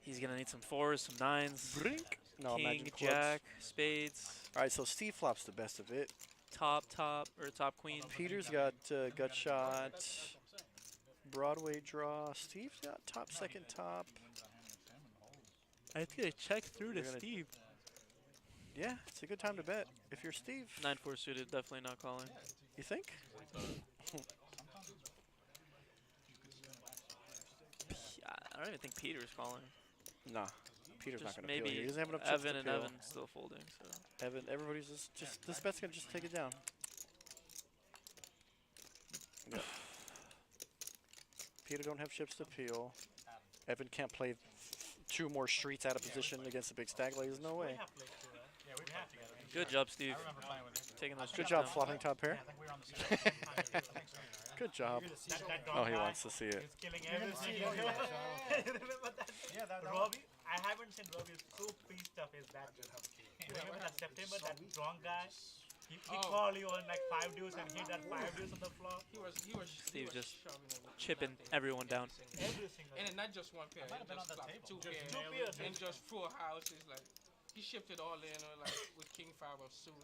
He's gonna need some fours, some nines. Brink. No, King, imagine clubs. jack, spades. All right, so Steve flops the best of it. Top or top queen. Peter's got gut shot, Broadway draw. Steve's got top, second top. I think I check through to You're gonna- Steve. Yeah, it's a good time to bet. If you're Steve, 9-4 suited, definitely not calling. you think? I don't even think Peter's calling. Nah, Peter's not Just gonna peel maybe here. He doesn't have enough chips Evan to and peel. Evan still folding. So Evan, everybody's just this bet's gonna just take it down. Yeah. Peter don't have chips to peel. Evan can't play 2 more streets out of position against a big stack. Like, there's no way. We have played too, right? Yeah, we have together. Good job, Steve. I remember playing with him. Taking those Good chips job down. flopping top pair. Yeah, I think we were on the same team. Good job. That Oh, dog he guy wants to see it. is killing everything. Remember that? Yeah, that Robbie, I haven't seen Robbie so pissed off is that. Remember that September, that drunk guy? He called you on like 5 deuce and hit that 5 deuce on the floor. He was Steve just shoving everything. chipping everyone down. Every single And then not just one pair. might He have been just on the flopped table. 2 pairs. Two pairs. And just full houses. Like he shifted all in like with king 5 of suit.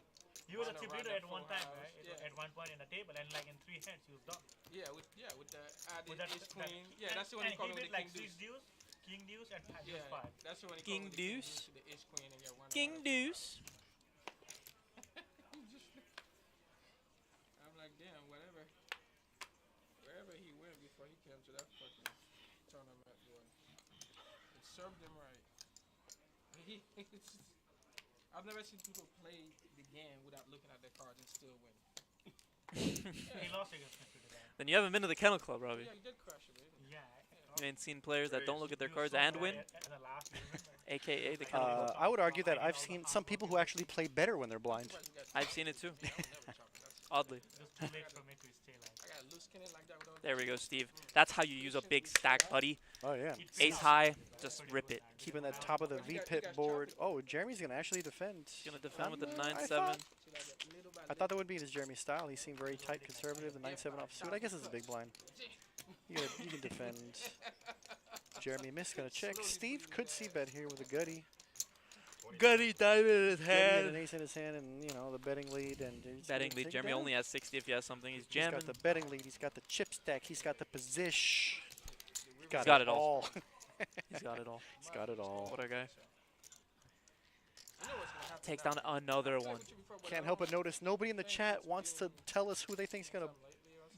You were the Running chip around leader that at one full time, house. right? Yeah. At one point in the table, and like in 3 hands, you was done. With the added With that, ace queen. Yeah, and, that's the one he and called he with did the like king 6 deuce. deuce, king deuce, and Yeah, deuce 5. that's the one he King called with the king deuce. with the ace queen and yeah, one King around. deuce. I'm like, damn, wherever he went before he came to that fucking tournament, boy, it served him right. I've never seen people play the game without looking at their cards and still win. He lost against me today. Then you haven't been to the Kennel Club, Robbie. Yeah, he did crush it, baby. Yeah. You ain't seen players that don't look at their You cards saw and that win, at the last, you remember? aka the Kennel Club. I would argue that I've seen some people who actually play better when they're blind. I've seen it too, I would never chop it. That's, oddly. Just too late for me to stay like. I got a loose cannon like that with all There we go, Steve. That's how you use a big stack, buddy. Oh, yeah. Ace high, just rip it. Keeping that top of the V-pit board. Oh, Jeremy's going to actually defend. He's gonna defend with the I 9-7. thought- See, like that little by I thought that would be his Jeremy style. He seemed very tight, conservative. The 9-7 off suit. I guess it's a big blind. You can defend. Jeremy missed, gonna check. Steve could see bet here with a gutty. Gutty diamond in his Gutty and an hand. ace in his hand, and the betting lead. And he's Betting gonna lead. take Jeremy down. only has 60 if he has something. He's He's jamming. got the betting lead. He's got the chip stack. He's got the position. He's got it all. all. He's got it all. He's got it all. What a guy. I know what's gonna happen Takes now. down another I played one. with you before, but Can't I help but don't notice nobody in the chat wants to tell us who they think's gonna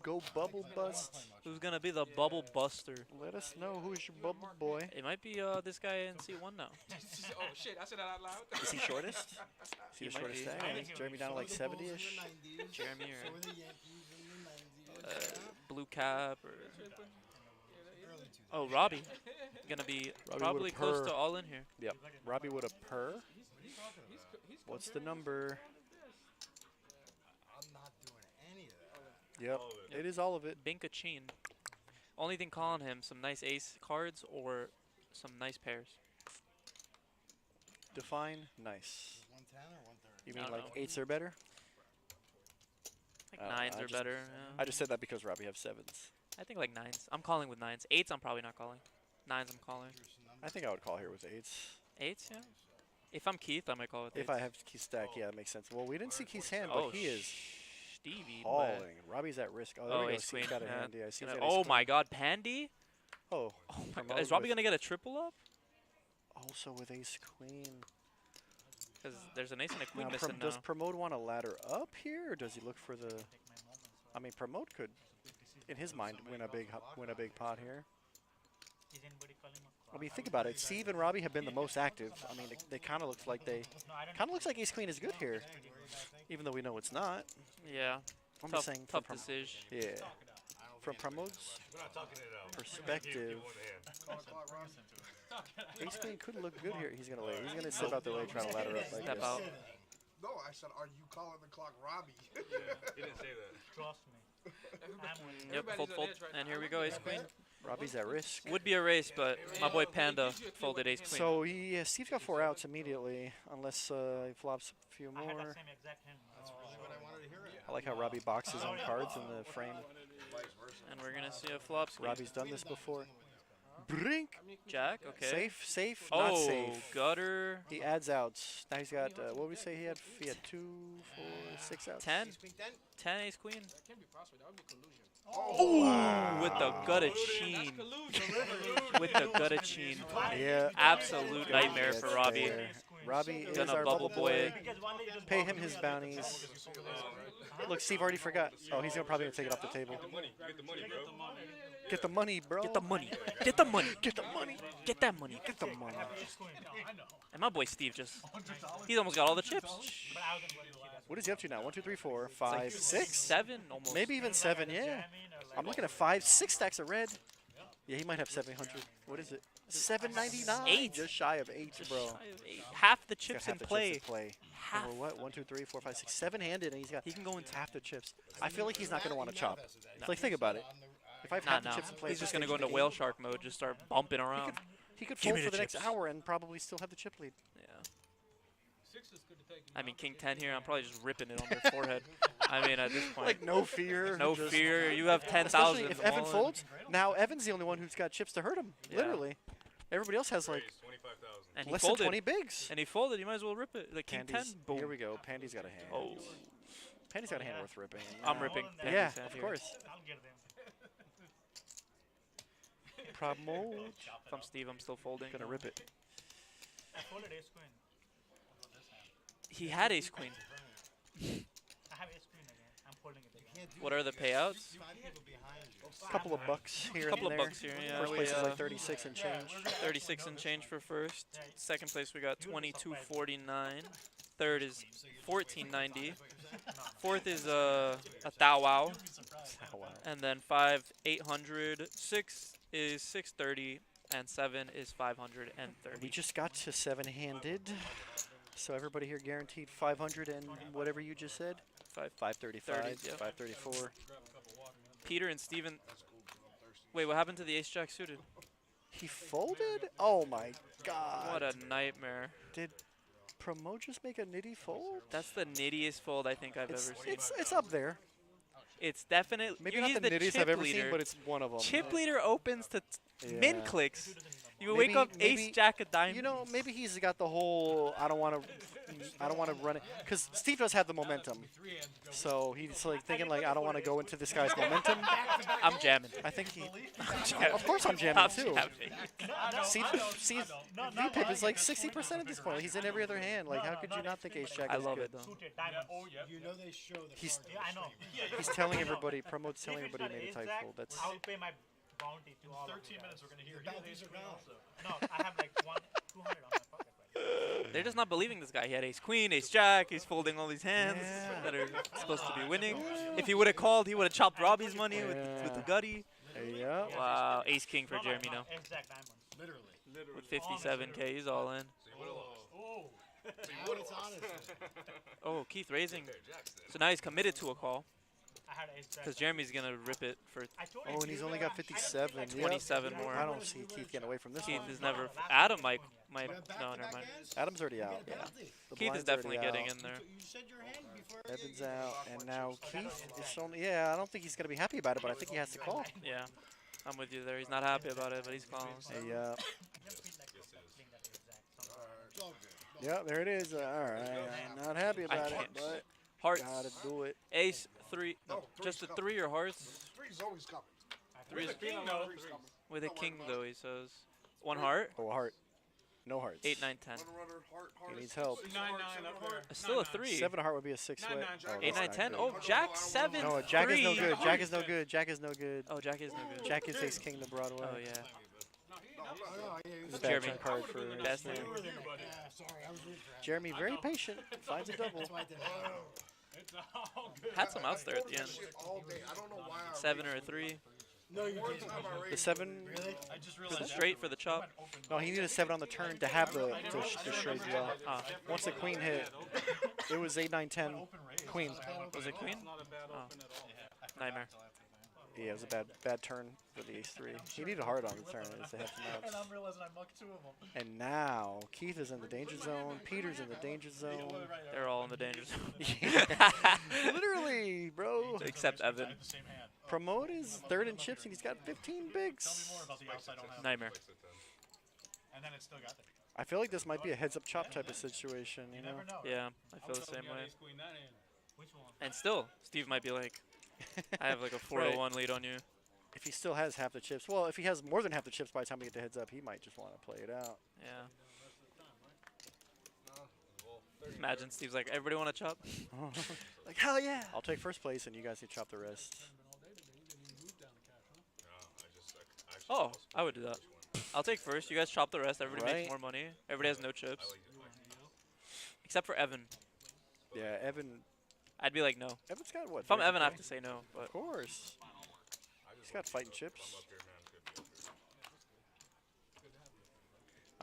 go bubble bust. Who's gonna be the bubble buster? Let us know who's your bubble boy. It might be this guy in C1 now. oh shit, I said that out loud. Is he shortest? Is he He the might shortest be. stack? Is Jeremy down to like 70-ish? Jeremy So or were the Yankees in the 90s. Blue Cap or Early 2000s. oh Robbie, gonna be Robbie probably with a close purr. to all in here. Yep. Robbie with a purr. What's the number? I'm not doing any of that. Yep. It is all of it. Binkachin. Only thing calling him some nice ace cards or some nice pairs. Define nice. 110 or 130? You I mean don't like know. 8s are better? Like I don't know, nines I are just- better. I just said that because Robbie have 7s. I think like nines. I'm calling with nines. Eights I'm probably not calling. Nines I'm calling. I think I would call here with 8s. Eights, yeah. If I'm Keith, I might call with If eights. I have Keith's stack, yeah, that makes sense. Well, we didn't see Keith's hand, Oh, but he is Stevie. hauling. Robbie's at risk. Oh, there Oh, we go. ace Steve queen. got a yeah. hand. Yeah, Steve's Gonna- got ace oh queen. my God, Pandy. Oh, Oh my God. Promote Is Robbie with- gonna get a triple up? also with ace queen. Because there's an ace and a queen Now, missing does now. Promote want to ladder up here, or does he look for the? Take my moments. I mean, Promote could, in his mind, win a big pot here. Is anybody calling a I mean, think about it. Steve and Robbie have been the most active. I mean, they kind of looks like they No, I don't kind of looks like ace queen is good here, even though we know it's not. Yeah. I'm Tough, just saying tough from decision. yeah, from Promote's perspective, Call the clock, Ron. ace queen could look good here. He's gonna lay. He's gonna step out the way, try to ladder up like Step this. out. No, I said, are you calling the clock, Robbie? He didn't say that. Trust me. I'm with you. Yep, fold, fold. And here we go, ace queen. Robbie's at risk. Would be a race, but my boy Panda folded ace queen. So Steve's got 4 outs immediately, unless he flops a few I had more. that same exact hand. That's really what I wanted to hear. I like how Robbie boxes on cards in the frame. And we're gonna see a flop squeeze. Robbie's done this before. Brink. Jack, okay. Safe, safe, Oh, not safe. gutter. He adds outs. Now he's got, what would we say he had? He had 2, 4, 6 outs. 10. Ace queen 10? 10 ace queen. That can't be possible. That would be collusion. Ooh, with the gutta That's sheen. collusion. With the gutta sheen. Yeah. Absolute nightmare Gets for Robbie. there. Robbie is Gonna our bubble boy it. Because one day you just Pay walk him in his the other bounties. Look, Steve already forgot. Oh, he's probably gonna take it off the table. Money. Get the money, bro. Get the money, bro. Get the money. Get the money. Get the money. Get that money. Get the money. ace queen. And my boy Steve just, he's almost got all the chips. But I wasn't going to see that. What is he up to now? 1, 2, 3, 4, It's like 5, 6? 7 almost. Maybe even 7, yeah. Jamming or like I'm looking at 5, 6 stacks of red. Yeah, he might have 700. What is it? 799. 8. Just shy of 8, Just bro. shy of 8. Half the He's got chips half in the play. Chips in play. Half. Over what? 1, 2, 3, 4, 5, 6, 7-handed, and he's got. He can go into half the chips. I feel like he's not gonna want to chop. No. Like, think about it. If I have Nah, half the no. chips in play, He's it's just gonna stage go of the into whale game. shark mode, just start bumping around. He could Give fold me for the the next chips. hour and probably still have the chip lead. Yeah. Six is good to take. I mean, King 10 here, I'm probably just ripping it on their forehead. I mean, at this point, Like, no fear. no just- fear. You have Especially 10,000. if Evan all in. folds, now Evan's the only one who's got chips to hurt him. Yeah. Literally. Everybody else has, like, Raise 25,000. And he less folded. than 20 bigs. And he folded. You might as well rip it. Like King 10. Pandy's, Boom. here we go. Pandy's got a hand. Oh. Pandy's got a hand worth ripping. I'm ripping. Yeah, Pandy's Yeah, hand of here. course. I'll get them. Promote. If I'm Steve, I'm still folding. Gonna rip it. I folded ace queen. He had ace queen. I have ace queen again. I'm folding it again. What are the payouts? A couple of bucks here Couple and of there. bucks here. Yeah. First we, place is like 36 and change. 36 and change for first. Second place we got 22.49. Third is 14.90. Fourth is a Thou Wow. Oh, wow. And then 5 800. 6 is 630. And 7 is 530. We just got to 7-handed. So everybody here guaranteed 500 and whatever you just said. 535, 30s, yep. 534. Peter and Steven. Wait, what happened to the ace jack suited? He folded? Oh my god. What a nightmare. Did Promo just make a nitty fold? That's the nittiest fold I think I've ever seen. It's up there. It's definitely. Maybe you not use the the nittiest chip I've ever leader. seen, but it's one of them. Chip leader opens to min Yeah. clicks. You Maybe- wake up maybe- ace jack of diamonds. You know, maybe he's got the whole I don't want to run it because Steve does have the momentum. So he's like thinking like I don't want to go into this guy's momentum. I'm jamming. I think he. jamming. Of course I'm jamming I'm too. jamming. Steve VPIP is like 60% at this point. He's in every other hand. Like how could you not think ace jack I is love good? it though. Suited diamonds. You know they show the He's- card. Yeah, I know. He's telling everybody. Promote's If telling it's everybody not he made a ace tight jack, fold. That's I'll pay my bounty to all 13 minutes, we're gonna hear The he had bounties ace are queen gone. also. No, I have like 200 on my pocket right now. They're just not believing this guy. He had ace queen, ace jack. He's folding all these hands Yeah. that are supposed to be winning. If he would have called, he would have chopped Robbie's money with the gutty. yeah. Wow, ace king for No, Jeremy no, now. ace jack diamonds. Literally. With 57K, he's all in. So you would have lost. Oh. Now it's honest. Oh, Keith raising. So now he's committed to a call I had ace jack. because Jeremy's gonna rip it for I told Oh, you, and he's you only know, got I don't 57. think, like, Yep. 27 more. I don't see Keith getting away from this Keith one. is never. Adam might. Back No, to never back mind. hands? Adam's already out. You get a penalty. The Keith is blind's already definitely getting out. in there. You said your hand before. Evan's out, and now Keith is only. Yeah, I don't think he's gonna be happy about it, but I think he has to call. Yeah, I'm with you there. He's not happy about it, but he's calling. Hey, It's all good. yeah, there it is. All right, I'm not happy about it, can't. but Hearts. gotta do it. Ace, 3. No, No, three's just a coming. 3 or hearts? Three's always coming. 3 is Three's coming. with a Don't worry king about though, it. he says. 1 heart? Oh, a heart. No hearts. 8, 9, 10. Runner, heart, He needs help. 9-9 up there. Still a 3. 7 heart would be a 6-way. Nine, Oh, 8, that's 9, not 10. good. Oh, Jack 7. No, Jack is no 3. good. Jack is no good. Jack is no good. Oh, Jack is no good. Jack is ace king to Broadway. Oh, yeah. It's a bad Jeremy. turn card for Best Jeremy. name. Yeah, sorry, I was rooting for him. Jeremy, very patient. Finds a double. That's why I didn't have it. It's all good. Had some outs there at the end. Shit all day. I don't know why I 7 or a 3. No, you One didn't. time I The raised 7. Really? I just For realized the straight for the chop. No, he needed a 7 on the turn to have the straight draw. Ah, Once the queen hit, it was 8, 9, 10. Queen. was it queen? Oh. Nightmare. Yeah, it was a bad turn for the ace 3. He needed a heart on the turn. It's a half And outs. I'm realizing I mucked 2 of them. And now Keith is in the danger zone. Peter's in the danger zone. They're all in the danger zone. Literally, bro. Except Evan. The same hand. Promote is third in chips and he's got 15 bigs. More about the outside on that. Nightmare. And then it's still got there. I feel like this might be a heads up chop type of situation, you know? Never know. Yeah, I feel the same way. ace queen that in. Which one? And still, Steve might be like, I have like a 401 lead on you. If he still has half the chips, well, if he has more than half the chips by the time we get to heads up, he might just want to play it out. Yeah. Imagine Steve's like, everybody want to chop? Like, hell yeah! I'll take first place and you guys can chop the rest. Oh, I would do that. I'll take first. You guys chop the rest. Everybody Right. makes more money. Everybody has no chips. Except for Evan. Yeah, Evan. I'd be like, no. Evan's got what? If I'm 30K? Evan, I have to say no. But Of course. He's got fighting chips.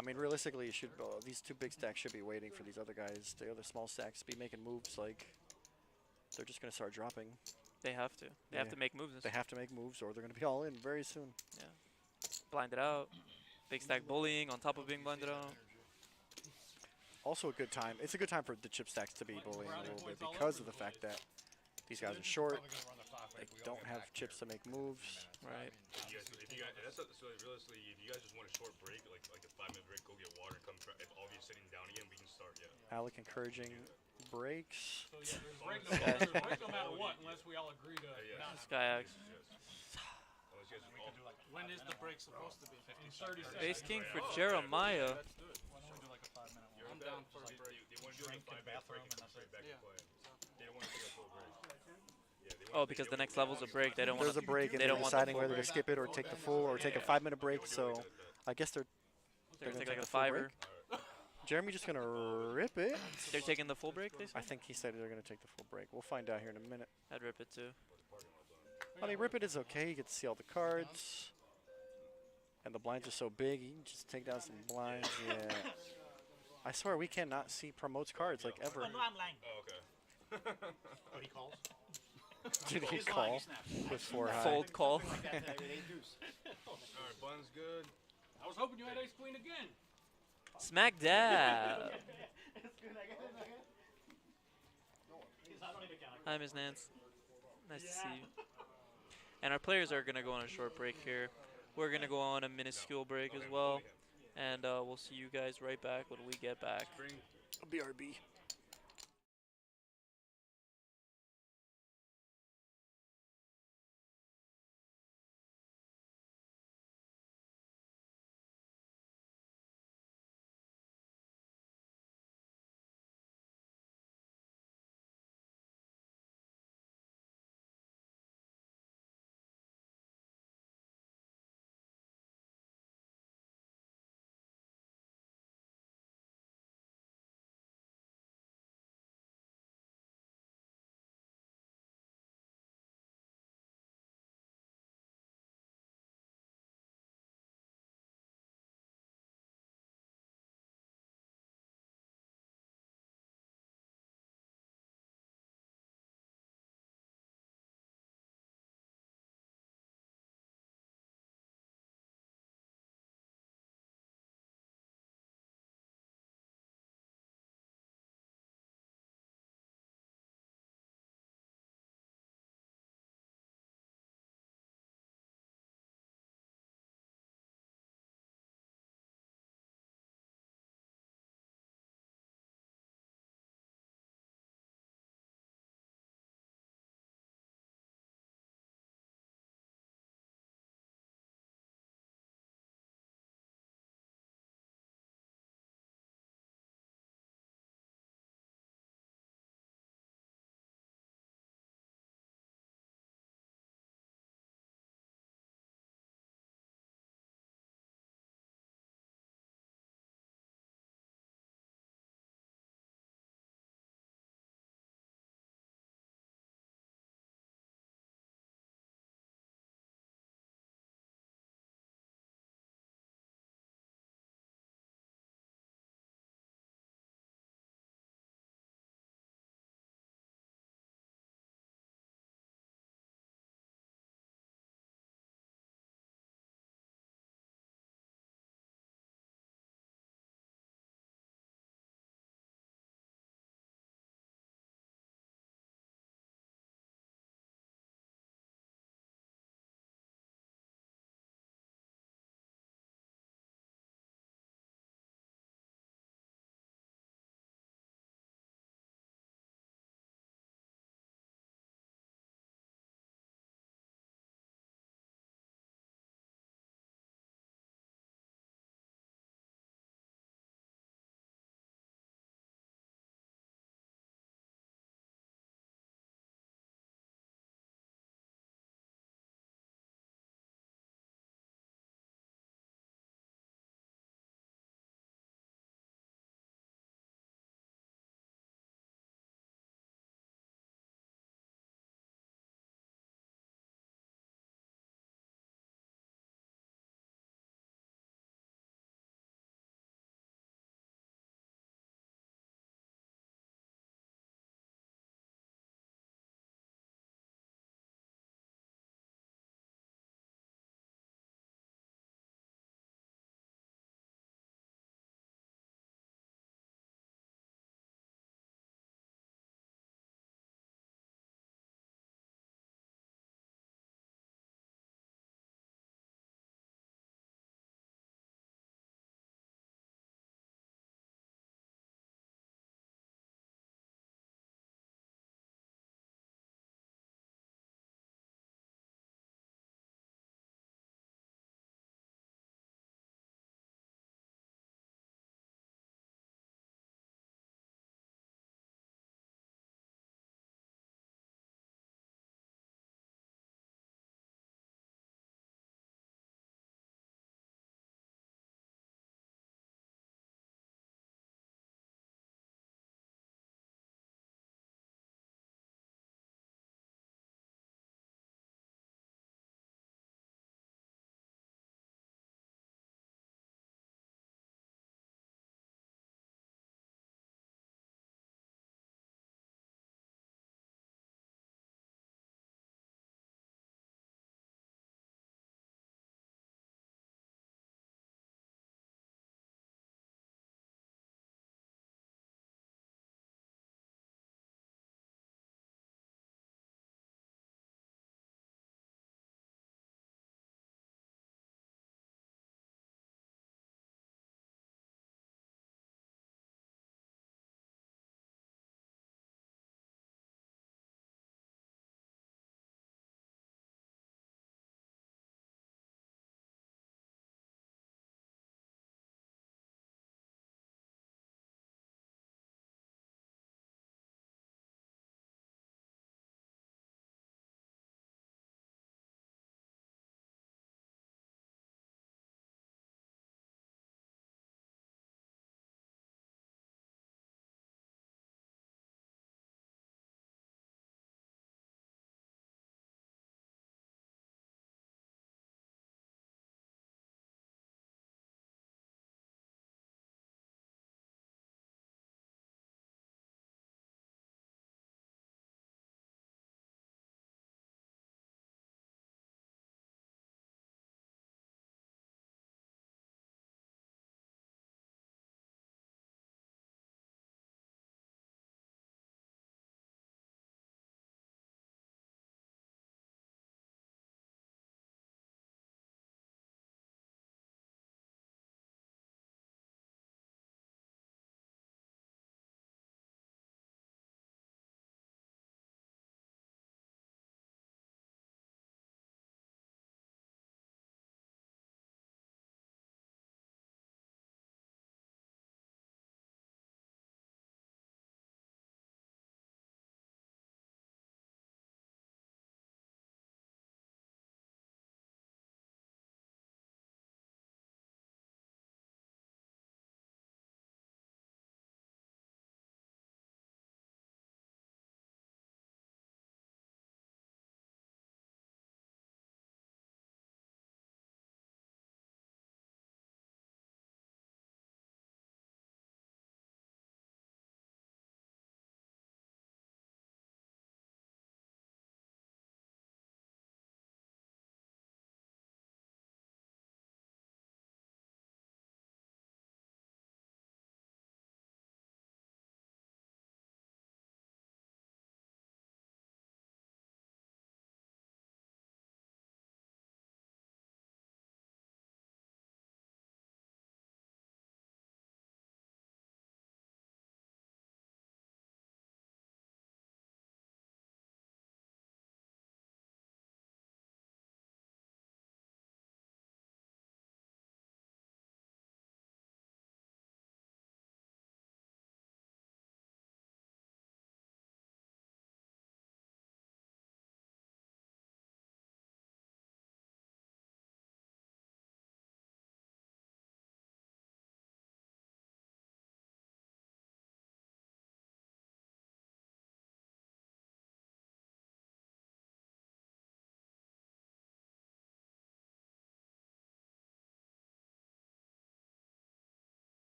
I mean, realistically, you should these two big stacks should be waiting for these other guys, the other small stacks, to be making moves. Like they're just gonna start dropping. They have to. They have Yeah. to make moves. They have to make moves, or they're gonna be all in very soon. Blinded out. Big stack bullying on top of being blinded out. Also a good time. It's a good time for the chip stacks to be bullying a little bit because of the fact that these guys are short. They don't have chips to make moves. Right. If you guys, that's so realistically, if you guys just want a short break, like a 5-minute break, go get water and come. If all of you sitting down again, we can start. Yeah. Alec encouraging breaks. So yeah, there's break no matter what, unless we all agree to not. Sky Axe. Unless you guys all, When is the break supposed to be? 30 seconds. Base King for Jeremiah. Let's do it. Why don't we do like a 5-minute one? I'm down for a break. they want to do like Drink a in 5-minute bathroom break and and come straight back Yeah. to play. They don't want to take a full break. Yeah, they Oh, because the next level's a break. They don't want There's a break, and they they're don't want the deciding full whether to break. skip it or take the full or take a 5-minute break. So I guess they're They're gonna gonna take like a take a full fiver. Jeremy just gonna rip it. They're taking the full break, they I said? think he said they're gonna take the full break. We'll find out here in a minute. I'd rip it too. I mean, rip it is okay. You get to see all the cards, and the blinds are so big. You can just take down some blinds. Yeah. I swear we cannot see promotes cards like ever. Oh, no, I'm lying. Oh, okay. But he calls. Did he He's lying, call he snaps. with 4 high? Fold call. All right, Bun's good. I was hoping you had ace queen again. Smack dab. Hi, Ms. Nance. Nice to see you. And our players are going to go on a short break here. We're going to go on a minuscule break as well. And we'll see you guys right back when we get back. BRB.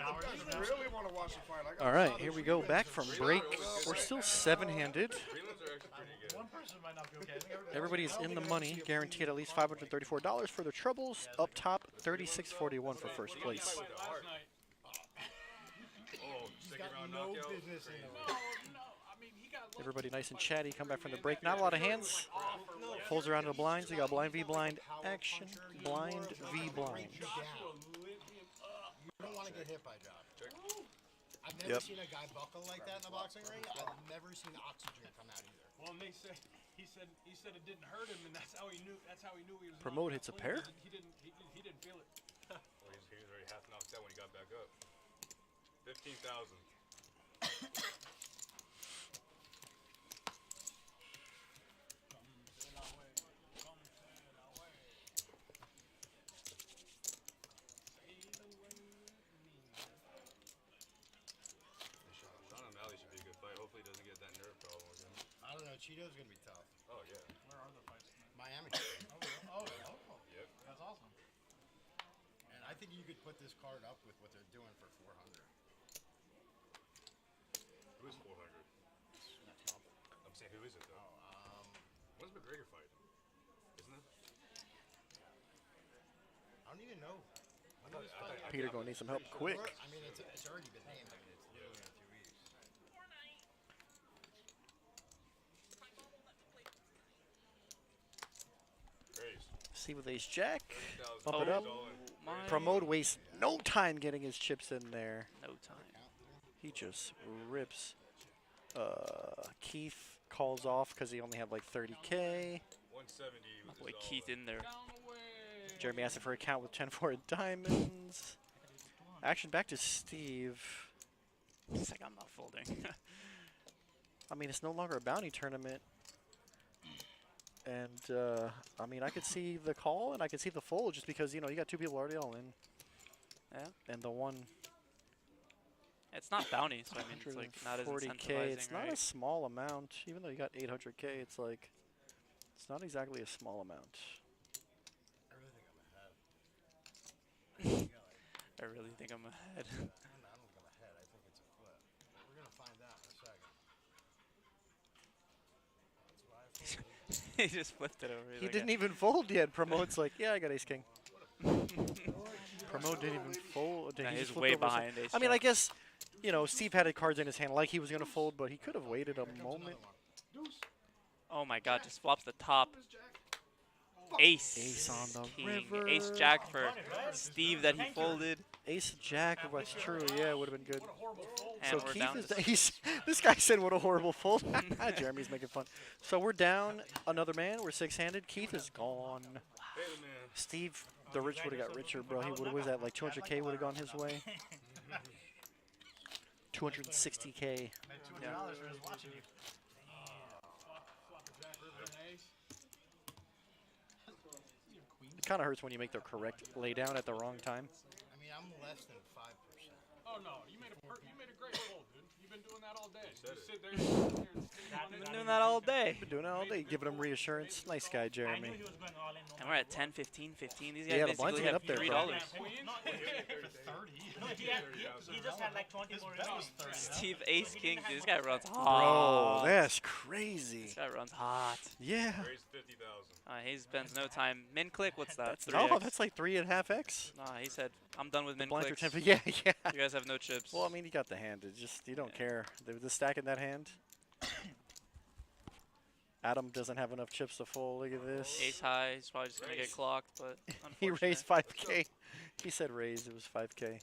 I really want to watch the fight. I got All right, shot here at we you. go back from break. We're still 7-handed. Prelims are actually pretty good. One person might not be okay. I think Everybody's in the money, guaranteed at least $534 for their troubles. Up top, $36.41 for first place. last night. Oh, second round No knockout. business in Crazy. the No, I mean, he got lucky. Everybody nice and chatty, come back from the break. Not a lot of hands. Pulls around to the blinds. We got blind v blind action, blind v blind. You don't want to get hit by Josh. I've never Yep. seen a guy buckle like that in a boxing ring. I've never seen oxygen come out either. Well, and he said it didn't hurt him, and that's how he knew. That's how he knew he was. Promote knocked hits a out. pair. He didn't feel it. Well, he was already half knocked out when he got back up. 15,000. Sean O'Malley should be a good fight. Hopefully, he doesn't get that nerve problem again. I don't know. Cheeto's gonna be tough. Oh yeah. Where are the fights tonight? Miami. Oh, Yep. that's awesome. And I think you could put this card up with what they're doing for 400. Who is 400? I'm saying, who is it though? When's McGregor fight? Isn't it? I don't even know. When thought- is I thought- Peter gonna need some help quick. I mean, it's already been named. I mean, it's literally in 2 weeks. Grace. See with ace jack. 30,000. Bump it up. All in. My Promote wastes no time getting his chips in there. no time. He just rips. Keith calls off because he only had like 30K. 170 My with boy his all Keith in there. Down the way. Jeremy asking for a count with 10-4 diamonds. Action back to Steve. It's like I'm not folding. I mean, it's no longer a bounty tournament. And, I mean, I could see the call and I could see the fold just because, you know, you got two people already all in. Yeah. And the one It's not bounty, so I mean, it's like not as 140K, incentivizing, it's not right? a small amount. Even though you got 800K, it's like, it's not exactly a small amount. I really think I'm ahead. I really think I'm ahead. I don't think I'm ahead. I think it's a flip. We're gonna find out in a second. That's why I folded. He just flipped it over. He's He like, didn't even fold yet. Promote's like, yeah, I got ace king. Promote didn't even fold. Nah, He he's just flipped way over his- behind ace I mean, I jack. guess, you know, Steve had cards in his hand like he was going to fold, but he could have waited a Here comes moment. another one. Deuce. Oh my god, just flops the top. Deuce, Jack. Ace. Ace on the king. river. Ace jack for Steve that he folded. Ace jack, that's true. Yeah, it would have been good. What a horrible fold. And So we're Keith down is. to He's, this guy said, "What a horrible fold." Jeremy's making fun. So we're down another man. We're six-handed. Keith is gone. Hey, the man. Steve, the rich would have got richer, bro. He would have was that like 200K would have gone his way. 260K. $200 for his watching you. Flop a jack, river, and ace. It kind of hurts when you make the correct laydown at the wrong time. I mean, I'm less than 5%. Oh no, you made a great fold, dude. You've been doing that all day. said You it. sit there and sit there and think on Been it. doing that all day. Been doing it all day, giving him reassurance. Nice guy, I knew Jeremy. he was going all in. And we're at 10, 15, 15. These guys Yeah, the blinds basically get have up there, $3. bro. No, he just had like 20 more rounds. Steve Ace King. Dude, this guy runs Bro, hot. that's crazy. This guy runs hot. Yeah. Raised 50,000. He spends no time. Min click, what's that? No, 3x? that's like 3.5x. Nah, he said, I'm done with min Blinds are clicks. 10. Yeah, yeah. You guys have no chips. Well, I mean, you got the hand. It's just, you don't Yeah. care. The stack in that hand. Adam doesn't have enough chips to fold. Look at this. Ace high, he's probably just gonna get Raise. clocked, but He unfortunate. raised 5K. He said raised. It was 5K.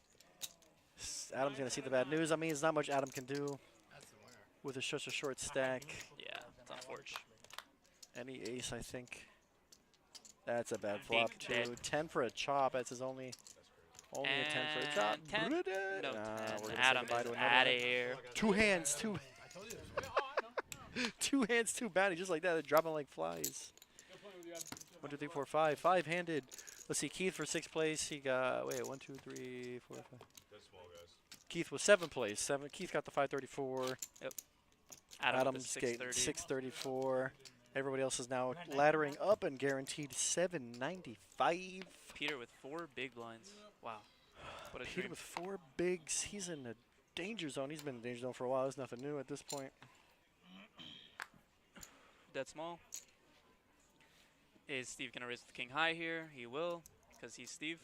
Adam's going to see the bad news. I mean, it's not much Adam can do That's the winner. with such a short stack. Yeah, it's unfortunate. Any ace, I think. That's a bad flop, Big too. dead. 10 for a chop. That's his only a 10 for a chop. And 10? Bruh. No, Nah, 10. we're gonna say Adam goodbye is to another out of one. here. Two hands, two I told you this. two hands, two bounty, just like that. They're dropping like flies. Go play with you, Adam. 1, 2, 3, 4, 5. Five-handed. Let's see. Keith for 6th place. He got 1, 2, 3, 4, 5. That's small, guys. Keith was 7th place. Keith got the 534. Adam with Adam's the getting 630. 634. Everybody else is now laddering up and guaranteed 795. Peter with 4 big blinds. Wow. What a Peter dream. with 4 bigs. He's in a danger zone. He's been in the danger zone for a while. There's nothing new at this point. Dead small. Is Steve gonna raise with the king high here? He will, because he's Steve.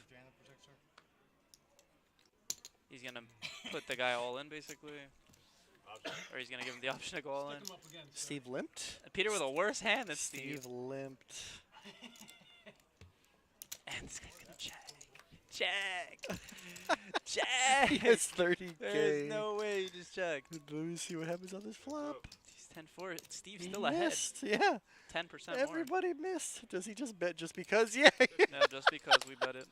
He's gonna put the guy all in basically, or he's gonna give him the option to go all in. Stick 'em up again, sir. Steve limped. Peter with a worse hand than Steve. Steve limped. And this guy's gonna check. Check. He has 30K. There's no way he just checked. Let me see what happens on this flop. He's 10-4. Steve's He still ahead. missed. Yeah. 10% more. Everybody missed. Does he just bet just because? Yeah. No, just because we bet it.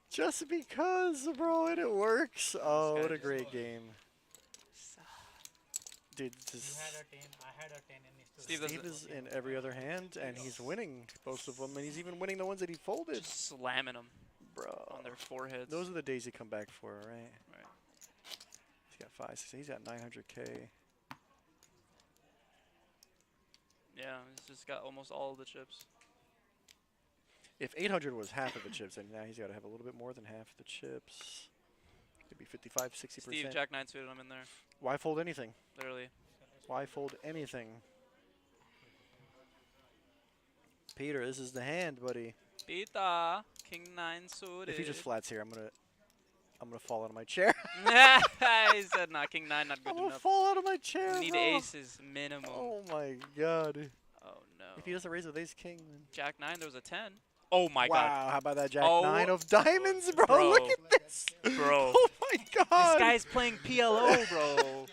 Just because, bro, and it works. Oh, guy what a just great lost. game. Dude, You had a 10, I had a 10, and it's Steve Steve doesn't- is in every other hand, and he's winning both of them, and he's even winning the ones that he folded. Just slamming them Bro. on their foreheads. Those are the days you come back for, right? Right. He's got 5, 6, he's got 900K. Yeah, he's just got almost all of the chips. If 800 was half of the chips, then now he's got to have a little bit more than half the chips. Maybe 55, 60%. Steve, Jack 9 suited him in there, Why fold anything? literally. Why fold anything? Peter, this is the hand, buddy. Pita, King 9 suited. If he just flats here, I'm gonna fall out of my chair. He said, nah, King 9 not good I'm gonna enough. fall out of my chair. You need bro. aces minimum. Oh my god. Oh no. If he doesn't raise with ace king, then. Jack 9, there was a 10. Oh my Wow, how about that Jack Oh, 9 of diamonds, bro? bro. Look at this. god. Bro. Oh my god. This guy's playing PLO, bro.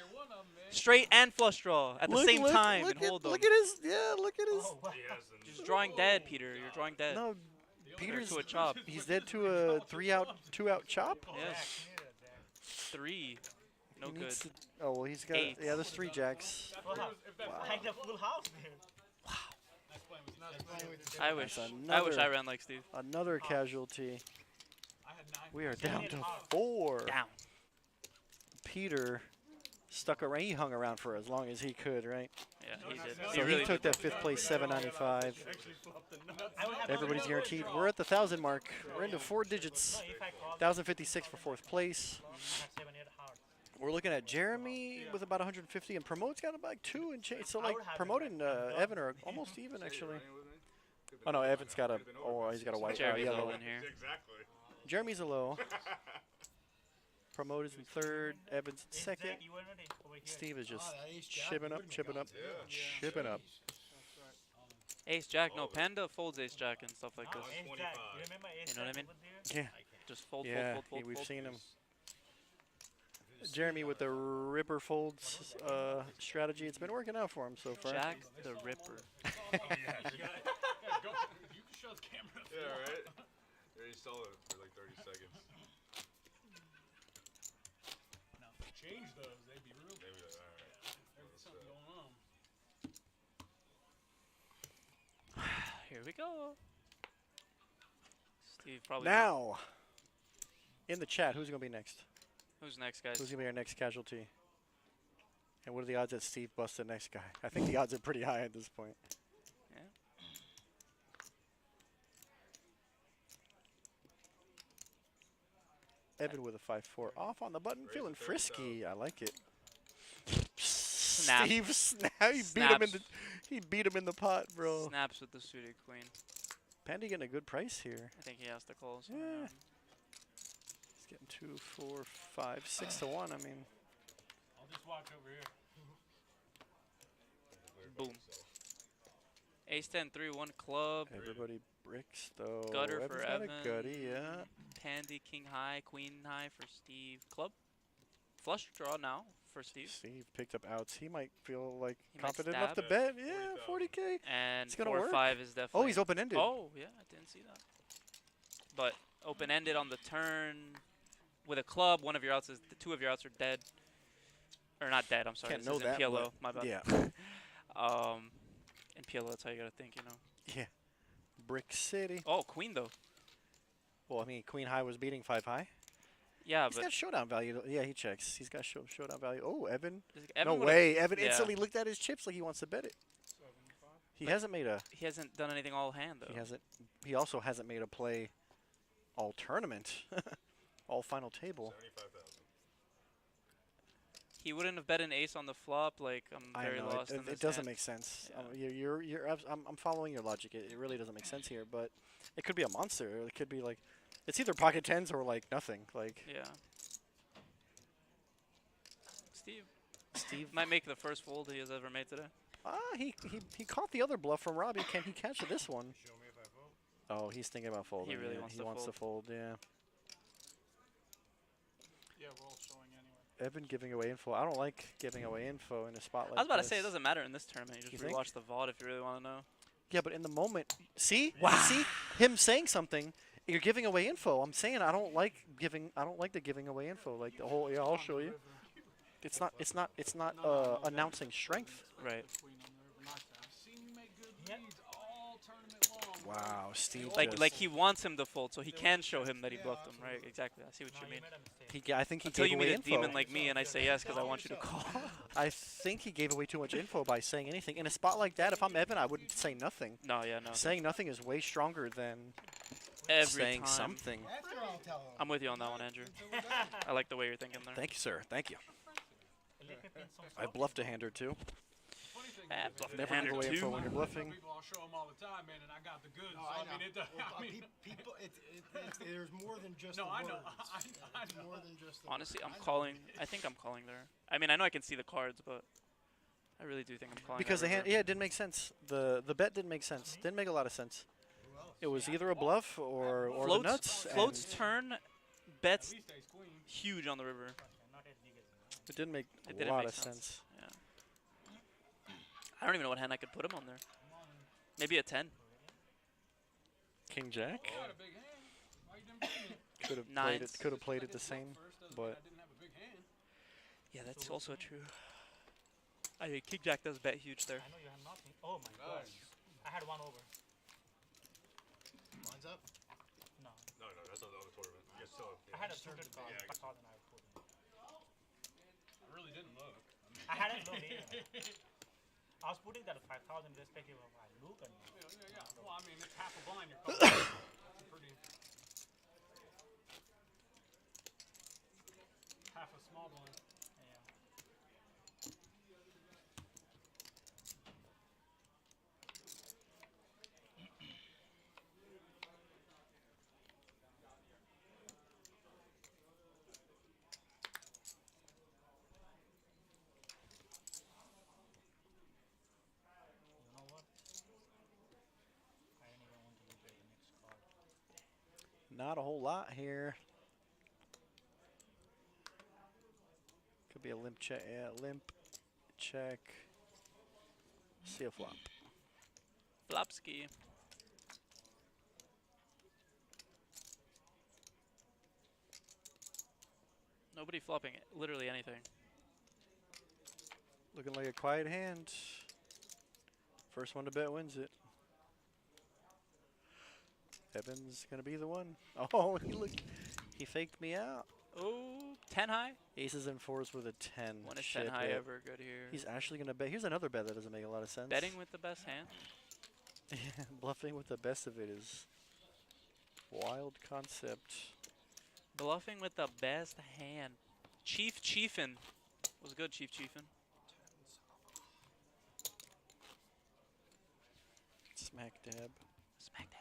Straight and flush draw at the Look- same look- time look and at, hold them. Look at his, yeah, look at his. Oh, wow. He has them. Just drawing dead, Peter. You're drawing dead. No, Or Peter's, to a chop. he's dead to a 3-out, 2-out chop. Yes. 3. No He good. needs to- oh, well, he's got, Eight. yeah, there's 3 jacks. Wow. Wow. Find a full house there. I wish. That's I wish I another- ran like Steve. Another casualty. I had 9. We are down to 4. Down. Peter stuck around. He hung around for as long as he could, right? Yeah, he did. So He he really took did. that 5th place, 795. I would have Everybody's to guaranteed. We're at the 1,000 mark. We're into 4 digits. No, if I call 1,056 for 4th place. I have 7, 8 hearts. We're looking at Jeremy with about 150, and Promote's got about 2 and change. So I like would have Promote it. and Evan are almost even actually. Oh no, Evan's got a. Oh, he's got a white. Jeremy's all yellow. in here. Exactly. Jeremy's a low. Promote is in 3rd. Evan's in 2nd. Zach, you were not over here. Steve is just that ace jack chipping up, wouldn't chipping up, count. chipping up. Ace Jack, no, Panda folds Ace Jack and stuff like No, this. Ace Jack. You remember Ace You know what I Jack mean? over there? Yeah, Just fold, yeah. fold, fold, fold, We've fold. seen him. Jeremy with the Ripper folds strategy. It's been working out for him so far. Jack the Ripper. Go. You can show the camera. Yeah, right? There you saw it for like 30 seconds. Change those. They'd be real. Maybe, alright. There's something going on. Here we go. Steve probably. Now, in the chat, who's gonna be next? Who's next, guys? Who's gonna be our next casualty? And what are the odds that Steve busts the next guy? I think the odds are pretty high at this point. Yeah. Evan with a 5-4 off on the button, feeling frisky. I like it. Snap. Steve snap. He beat him in the pot, bro. Snaps with the suited queen. Pandy getting a good price here. I think he has to call. So Yeah. He's getting 2, 4, 5, 6 to 1. I mean, I'll just watch over here. Boom. Ace 10, 3, 1 club. everybody bricks though. Gutter for Evan's got Evan. a gutty, yeah. Pandy, king high, queen high for Steve. Club. Flush draw now for Steve. Steve picked up outs. He might feel like He might confident enough to stab. bet. Yeah, 40K. And It's gonna 4 work. 5 is definitely. Oh, he's open-ended. Oh, yeah, I didn't see that. But open-ended on the turn with a club. One of your outs is the 2 of your outs are dead, or not dead. I'm sorry. Can't this know is in that, PLO. but My bad. yeah. In PLO, that's how you gotta think, you know. Yeah. Brick City. Oh, queen though. Well, I mean, Queen High was beating 5 high. Yeah, He's but got showdown value. Yeah, he checks. He's got showdown value. Oh, Evan. Evan No would've- way. Evan yeah. instantly looked at his chips like he wants to bet it. He hasn't made a. He hasn't done anything all hand though. He hasn't. He also hasn't made a play all tournament. All final table. 75,000. He wouldn't have bet an ace on the flop. Like, I'm I very know lost in it this doesn't hand. make sense. Yeah. I'm following your logic. It really doesn't make sense here, but it could be a monster. It could be like, it's either pocket tens or like nothing. Like Yeah. Steve Steve. might make the first fold he has ever made today. He caught the other bluff from Robbie. Can he catch this one? Show me if I vote. Oh, he's thinking about folding. He really yeah. wants he to wants fold. to fold. Yeah. Yeah, we're all showing anyway. Evan giving away info. I don't like giving away info in a spot like I was about this. to say it doesn't matter in this tournament. You You just think? rewatch the VOD if you really want to know. Yeah, but in the moment, see, you see him saying something. You're giving away info. I'm saying I don't like the giving away info. Like the whole, yeah, I'll show you. It's not announcing strength. Right. I've seen you make good Yeah. reads all tournament long. Wow, Steve. Like he wants him to fold, so he can show him that he bluffed him. Right. Exactly. I see what No, you you mean. made a mistake. I think he Until gave you away meet a info. demon like me and I say yes because I want you to call. I think he gave away too much info by saying anything. In a spot like that, if I'm Evan, I wouldn't say nothing. No, yeah, no. Saying nothing is way stronger than Every saying time. something. After I'll tell him. I'm with you on that one, Andrew. I like the way you're thinking there. Thank you, sir. Thank you. Let me pin some I bluffed a hand or two. Funny thing Ah, is, bluffed is a Never hand give or away two. info when you're bluffing. People, I'll show them all the time, man, and I got the goods. No, so, I I mean, know. I mean, People, there's more than just no, the I know. words. I It's know. more than just the Honestly, words. I'm calling. I think I'm calling there. I mean, I know I can see the cards, but I really do think I'm calling. Because the that hand, river. yeah, it didn't make sense. The bet didn't make sense. Didn't make a lot of sense. Who else? It was either a bluff or the floats, nuts. floats and turn, At bets least ace queen. huge on the river. not as big as you. It didn't make It a didn't lot make of sense. sense. Yeah. I don't even know what hand I could put him on there. Maybe a 10. King Jack I got a big hand. Why you didn't bring it? could have Nines. played it. Could have played it the same, but I didn't have a big hand. Yeah, that's also true. I mean, King Jack does bet huge there. I know you have nothing. Oh my gosh. I had one over. Mine's up. No. No, that's not the other tournament. You guys still have, I had a suited card. Yeah, I I saw then I put it. I really didn't look. I hadn't looked either. I was putting that 5,000 irrespective of I look or not. Yeah. Well, I mean, it's half a blind. You're calling. Pretty. Half a small blind. Yeah. You know what? I didn't even want to look at the next card. not a whole lot here. Could be a limp check. Yeah, limp check. See a flop. Flopski. Nobody flopping literally anything. Looking like a quiet hand. First one to bet wins it. Evan's gonna be the one. Oh, he faked me out. Oh, 10 high? Aces and fours with a 10. When is Shit, 10 high yeah. ever good here? He's actually gonna bet. Here's another bet that doesn't make a lot of sense. Betting with the best hand? Yeah, bluffing with the best of it is wild concept. Bluffing with the best hand. Chief Chiefin. Was good, Chief Chiefin. Smack dab. Smack that.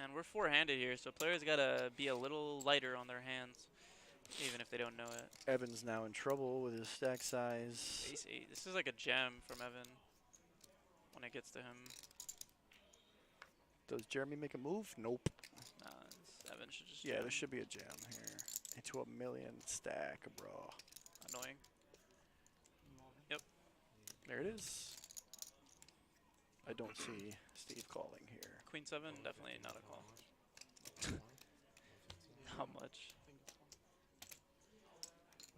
And we're four-handed here, so players gotta be a little lighter on their hands, even if they don't know it. Evan's now in trouble with his stack size. Ace 8. This is like a jam from Evan when it gets to him. Does Jeremy make a move? Nope. Evan should just Yeah, jam. there should be a jam here. Into a million stack, bro. Annoying. There it is. I don't see Steve calling here. Queen 7, definitely not a call. How much?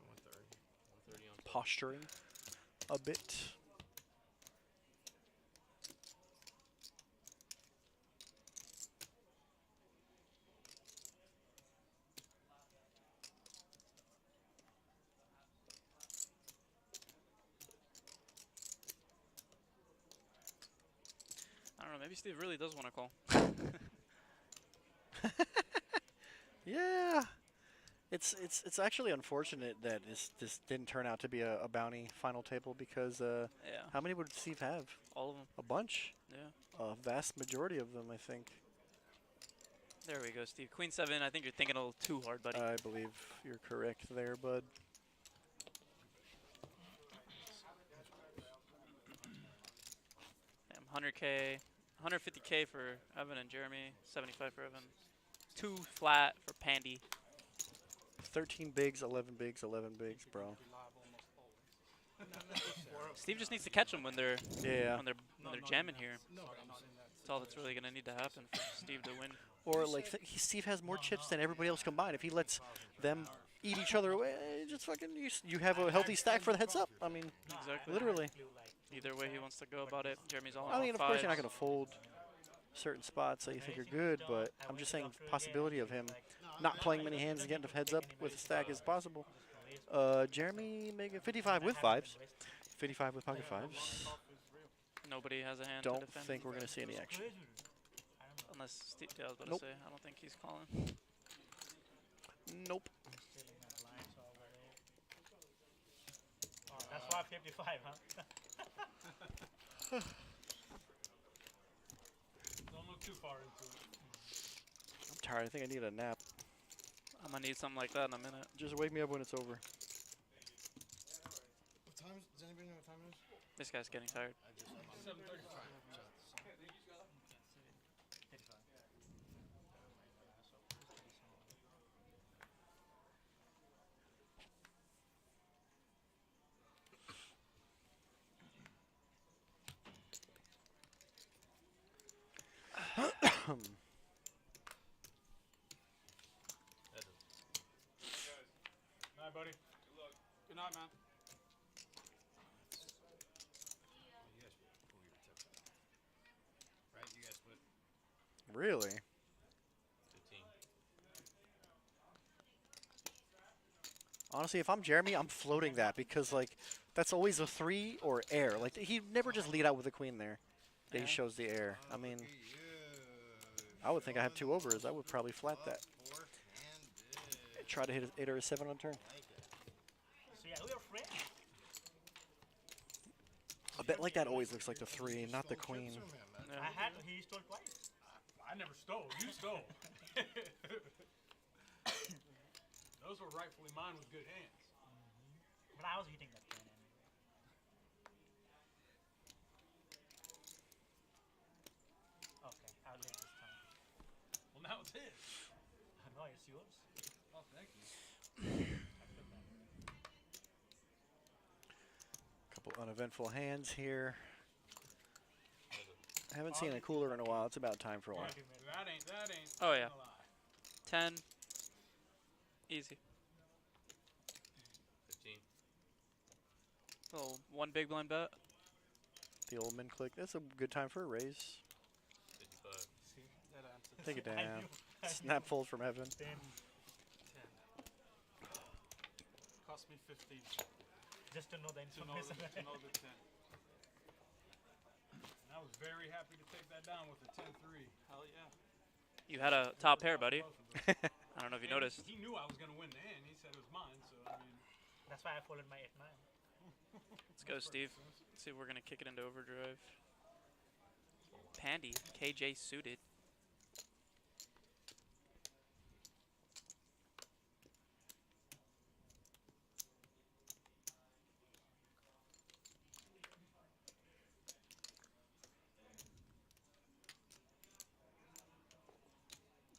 130 on Posturing a bit. maybe Steve really does want to call. Yeah. It's actually unfortunate that this didn't turn out to be a bounty final table because Yeah. how many would Steve have? All of them. A bunch. Yeah. A vast majority of them, I think. There we go, Steve. Queen 7. I think you're thinking a little too hard, buddy. I believe you're correct there, bud. Damn, 100K, 150K for Evan and Jeremy. 75 for Evan. 2 flat for Pandy. 13 bigs, 11 bigs, 11 bigs, bro. Steve just needs to catch them when they're Yeah. when they're jamming here. That's all that's really gonna need to happen for Steve to win. Or like Steve has more chips than everybody else combined. If he lets them eat each other away, just fucking you have a healthy stack for the heads up. I mean, Exactly. literally. Either way he wants to go about it. Jeremy's all I mean, on of course you're not fives. gonna fold certain spots that you think are good, but I'm just saying the possibility of him not playing many hands and getting the heads up with a stack is possible. Jeremy making 55 with fives, 55 with pocket fives. Nobody has a hand Don't to defend. think we're gonna see any action. Unless Steve, yeah, I was about Nope. to say, I don't think he's calling. Nope. That's why 55, huh? Don't look too far into it. I'm tired. I think I need a nap. I'm gonna need something like that in a minute. Just wake me up when it's over. What time is, does anybody know what time it is? This guy's getting tired. 7:35. Night, buddy. Good luck. Good night, man. You guys pull your tips out. Right? You guys split. Really? 15. Honestly, if I'm Jeremy, I'm floating that because like that's always a 3 or air. Like he never just lead out with a queen there. He Yeah. shows the air. I mean, Look at you. I would think I have 2 overs. I would probably flat that. Fork-handed. Try to hit an 8 or a 7 on turn. Like it. So yeah, we are friends. A bet like that always looks like the 3, not the Stole queen. chips from him, man. Yeah. He stole twice. I never stole. You stole. Those were rightfully mine with good hands. But I was hitting that pen anyway. Okay, I'll leave this time. Well, now it's his. No, it's yours. Oh, thank you. Couple uneventful hands here. I haven't seen a cooler in a while. It's about time for one. That ain't. Oh, yeah. a lie. 10. Easy. 15. Little 1 big blind bet. The old min click. That's a good time for a raise. 55. See, that answer. Take it I down. knew. Snap fold from heaven. 10. 10. Cost me 15 Just to know the to know information. the 10. And I was very happy to take that down with the 10-3. Hell yeah. You had a top pair, buddy. Both of them. I don't know if you And noticed. He knew I was going to win the hand. He said it was mine, so I mean. That's why I followed my 8-9. Let's go, Steve. Let's see if we're going to kick it into overdrive. Pandy, KJ suited.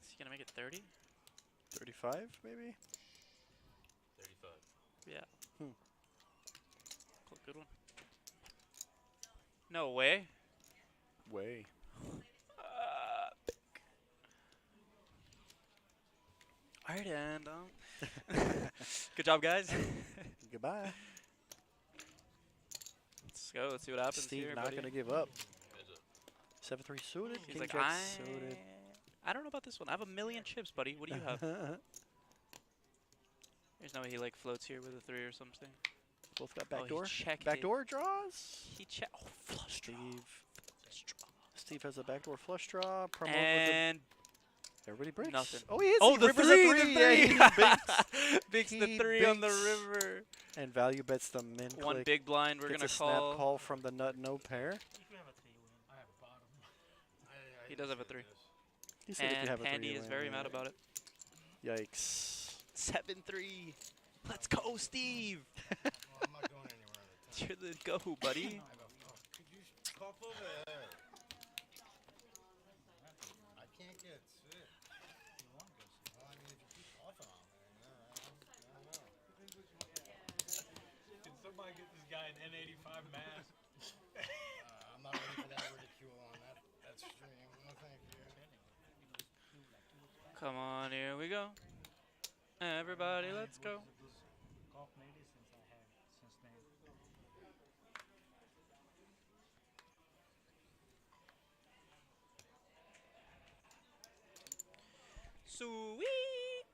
Is he going to make it 30? 35, maybe? 35. Yeah. Hmm. Good one. No way. Way. All right, and good job, guys. Goodbye. Let's go. Let's see what happens Steve here, not buddy. going to give up. Heads up. 7-3 suited. He's King like, Jack suited. I don't know about this one. I have a million chips, buddy. What do you have? There's no way he like floats here with a 3 or something. Both got Oh, he backdoor. checked it. Backdoor draws. He checked. Oh, flush draw. Steve. Flush draw. Steve has a backdoor flush draw. Promote with And the, everybody breaks. nothing. Oh, he is. Oh, he the rivers three, a the three. three. Yeah, he Binks the He 3 on the binks. river. And value bets the min One click. big blind. We're Gets gonna a snap call. call from the nut no pair. If you have a 3, you win. I have a bottom. He does have a 3. He said if you And have a Pandy three, you is win, very yeah. mad about it. Yikes. 7-3. Let's go, Steve. Well, I'm not going anywhere at the time. You're the go, buddy. Could you cough over there? I can't get sick. Well, I mean, if you keep coughing on there, I don't know. Can somebody get this guy an N85 mask? I'm not ready for that ridicule on that stream. No, thank you. Come on, here we go. Everybody, let's go. Cough medicines I had since then. Sweet.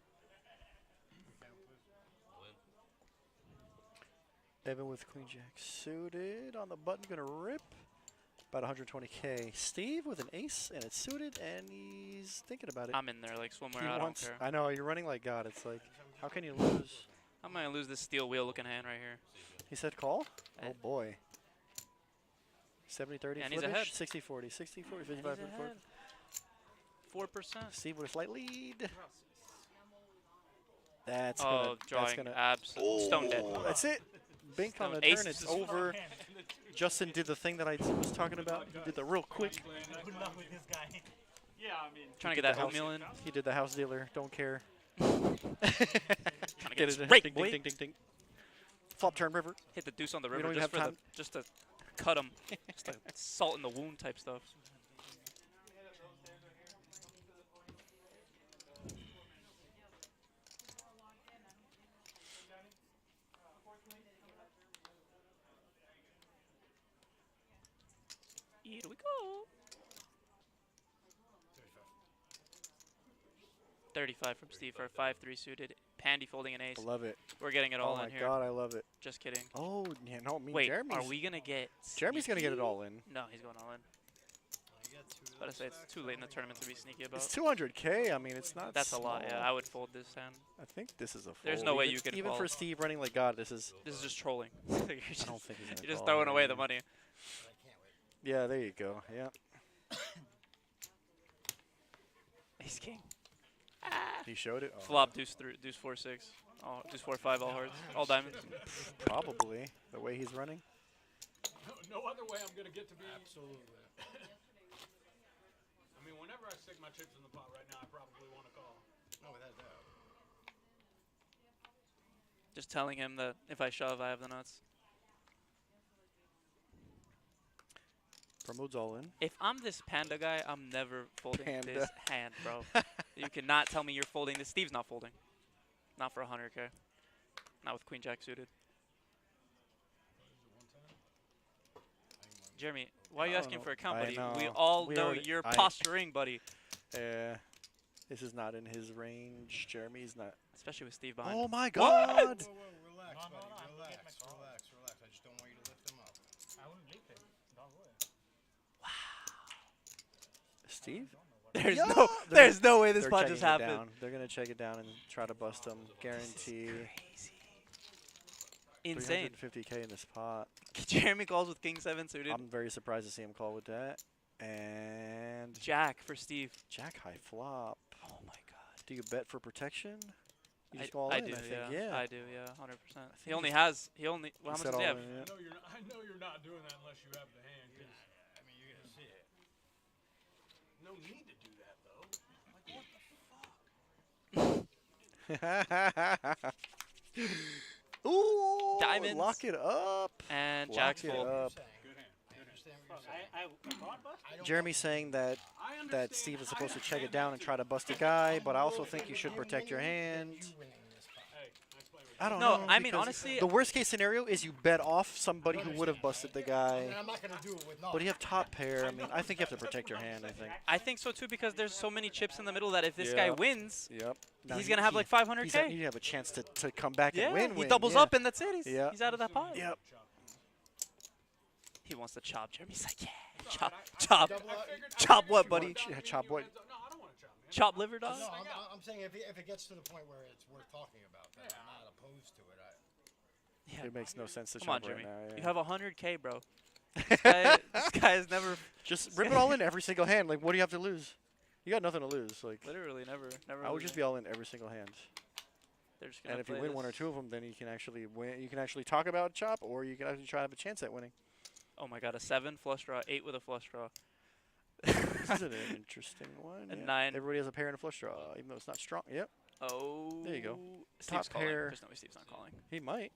Evan with Queen Jack suited on the button, gonna rip. About 120k. Steve with an ace and it's suited and he's thinking about it. I'm in there like swimwear. He I don't wants. care. I know you're running like God. It's like, how can you lose? I'm gonna lose this steel wheel looking hand right here. He said call. Eh. Oh boy. 70-30 And he's ahead. flippish. 60-40. 60-40. 55 4%. Steve with a slight lead. That's Oh, gonna. drawing That's gonna. absolute stone dead. That's it. Bink on Stone the ace. turn. It's over. Justin did the thing that I was talking about. He did the real quick. Good luck with this guy. Yeah, I mean. Trying to did get that the house- oatmeal in. He did the house dealer. Don't care. Trying to get it. it right, Ding, boy. ding, ding, ding, ding. Flop turn river. Hit the deuce on the We river don't even just have for time. just to cut him. Just like salt in the wound type stuff. Here we go. 35 from Steve for a 5-3 suited. Pandy folding an ace. I love it. We're getting it all Oh in my here. God, I love it. Just kidding. Oh, yeah, no, me. Wait, Jeremy's, are we gonna get? Jeremy's gonna get it sneaky? all in. No, he's going all in. You got two of But I those say it's stacks? too late in the tournament to be sneaky about. It's 200k. I mean, it's not. That's a lot. Yeah, small. I would fold this hand. I think this is a fold. There's no way Even- you can Even call. for Steve running like God, this is. This is just trolling. you're I just, don't think he's gonna you're just call, throwing away man. the money. But I can't wait. Yeah, there you go. Yeah. Ace king. He showed it. Oh, Flop deuce 4-6. Oh, deuce 4-5 all hearts, all diamonds. Probably the way he's running. No other way I'm gonna get to be. Absolutely. I mean, whenever I stick my chips in the pot right now, I probably want to call. No, without doubt. Just telling him that if I shove, I have the nuts. Promode's all in. If I'm this panda guy, I'm never folding Panda. this hand, bro. You cannot tell me you're folding this. Steve's not folding. Not for 100k. Not with Queen Jack suited. Jeremy, why are you I asking don't for a know. count, I buddy? We know. all We know already- you're I- posturing, buddy. This is not in his range. Jeremy's not. Especially with Steve behind. Oh my What? God! Whoa, relax, No, no, buddy. no, I'm gonna get my Relax, call. relax. I just don't want you to lift him up. I wouldn't lift it. Don't worry. Steve? There's Yeah! no, there's no way this They're pot checking just it happened. down. They're gonna check it down and try to bust him. Guarantee. Insane. 350k in this pot. Jeremy calls with King 7 suited. I'm very surprised to see him call with that. And Jack for Steve. Jack high flop. Oh my God. Do you bet for protection? You just go all I in, do, I think. yeah. Yeah. I do, yeah, 100%. He think only he's- has, he only, well, how He much said does he all have? in, yeah. I know you're not doing that unless you have the hand. 'Cause I mean, you're gonna see it. no need to do that though. Ooh, Diamonds. lock it up. And Lock Jack's it fold. up. I understand what you're saying. I bought bus? I don't Jeremy's saying that I understand. that Steve is supposed to check it down and try to bust a guy, but I also think you should protect your hand. You winning this pot. Hey, I explain what I don't No, know. I mean, because honestly, the worst case scenario is you bet off somebody who would have busted the And guy, I'm not gonna do it with no. but you have top pair. I mean, I think you have to protect your hand. I think. I think so too because there's so many chips in the middle that if this guy Yeah. wins, Yep. Now he's he- going to have he- like He's 500k. you have a chance to come back Yeah, and win. he doubles yeah. up and that's it. He's Yeah. out of that pot. Yep. He wants to chop. Jeremy's like, yeah, It's chop, alright, chop, I chop figured what, you buddy? went down Yeah, and chop you what? heads up. No, I don't want to chop, man. Chop liver, dog? No, Hang out. I'm saying if it gets to the point where it's worth talking about, then I'm not opposed to it. Yeah. It makes no sense to Come on, chop right Jimmy. now. You Yeah. have 100K, bro. This guy has never, Just rip it all in every single hand. Like, what do you have to lose? You got nothing to lose. Like, literally never. I would just be all in every single hand. They're just gonna And if you play win one or this. two of them, then you can actually win. You can actually talk about chop, or you can actually try to have a chance at winning. Oh my god, a 7 flush draw, 8 with a flush draw. This is an interesting one. A yeah. 9. Everybody has a pair and a flush draw, even though it's not strong. Yep, Oh. There you go. Steve's Top calling. pair. There's no way Steve's not calling. he might.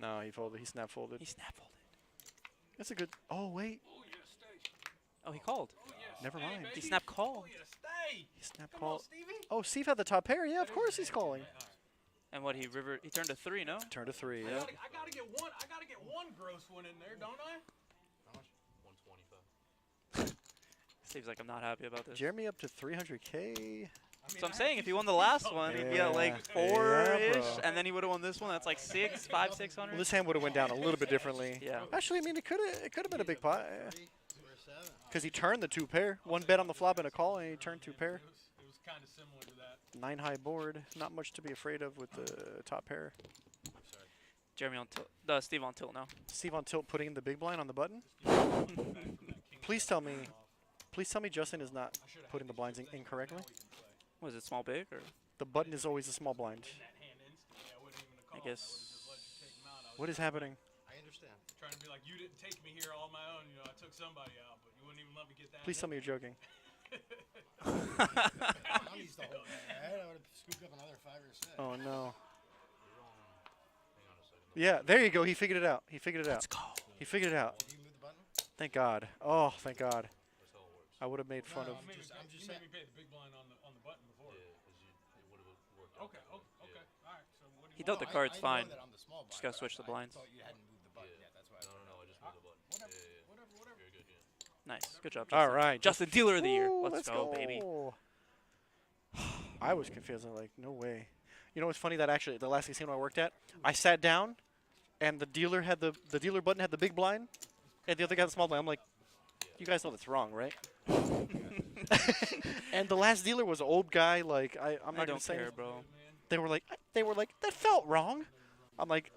No, he folded. He snap folded. He snap folded. That's a good. Oh wait, Oh, yeah, stay. Oh, he called. Oh, yeah, Never stay, mind. baby. He snap called. Oh, yeah, stay. he snap Come call. on, Stevie. Oh, Steve had the top pair. Yeah, of course he's calling. And what, he turned to 3, no? Turn to 3. I Yep. gotta get one gross one in there, don't I? 125. Steve's like, I'm not happy about this. Jeremy up to 300K. I mean, So I'm I saying had if he won the last one, he'd be at like Yeah. 4-ish, Yeah, bro. and then he would have won this one. That's like 600. Well, this hand would have went down a little bit differently. Yeah. Actually, I mean, it could have been a big pot. 3 or 7. Because he turned the 2 pair. 1 bet on the flop and a call, and he turned 2 pair. It was kind of similar to that. 9 high board. Not much to be afraid of with the top pair. Jeremy on tilt. Steve on tilt now. Steve on tilt putting the big blind on the button. Please tell me Justin is not putting the blinds in incorrectly. Was it small big or? The button is always a small blind. I guess. What is happening? I understand. Trying to be like, you didn't take me here all my own. You know, I took somebody out, but you wouldn't even let me get that. Please tell me you're joking. I'm used to holding that. I would have scooped up another 5 or 6. Oh no. Hang on a second. Yeah, there you go. He figured it out. He figured it out. Let's go. He figured it out. Did you move the button? Thank God. Oh, thank God. That's how it works. I would have made fun of. I'm just You saying. made me pay the big blind on the button before. Yeah, because it would have worked out. Okay, that way. okay. All right. So what do He you dealt want? the cards I fine. know that I'm the small Just blind, gotta but switch the blinds. I thought you hadn't moved the button Yeah. yet. That's why. No, I just moved the button. Whatever, Yeah, yeah, yeah. whatever. Very good, yeah. Nice. Good job, All Justin. right. Justin, dealer of the year. Ooh, Let's go, baby. I was confused. I'm like, no way. You know what's funny? That actually, the last casino I worked at, I sat down, and the dealer button had the big blind, and the other guy had the small blind. I'm like, you guys know that's wrong, right? And the last dealer was an old guy. Like I'm I not gonna don't say. care, bro. They were like, that felt wrong. I'm like,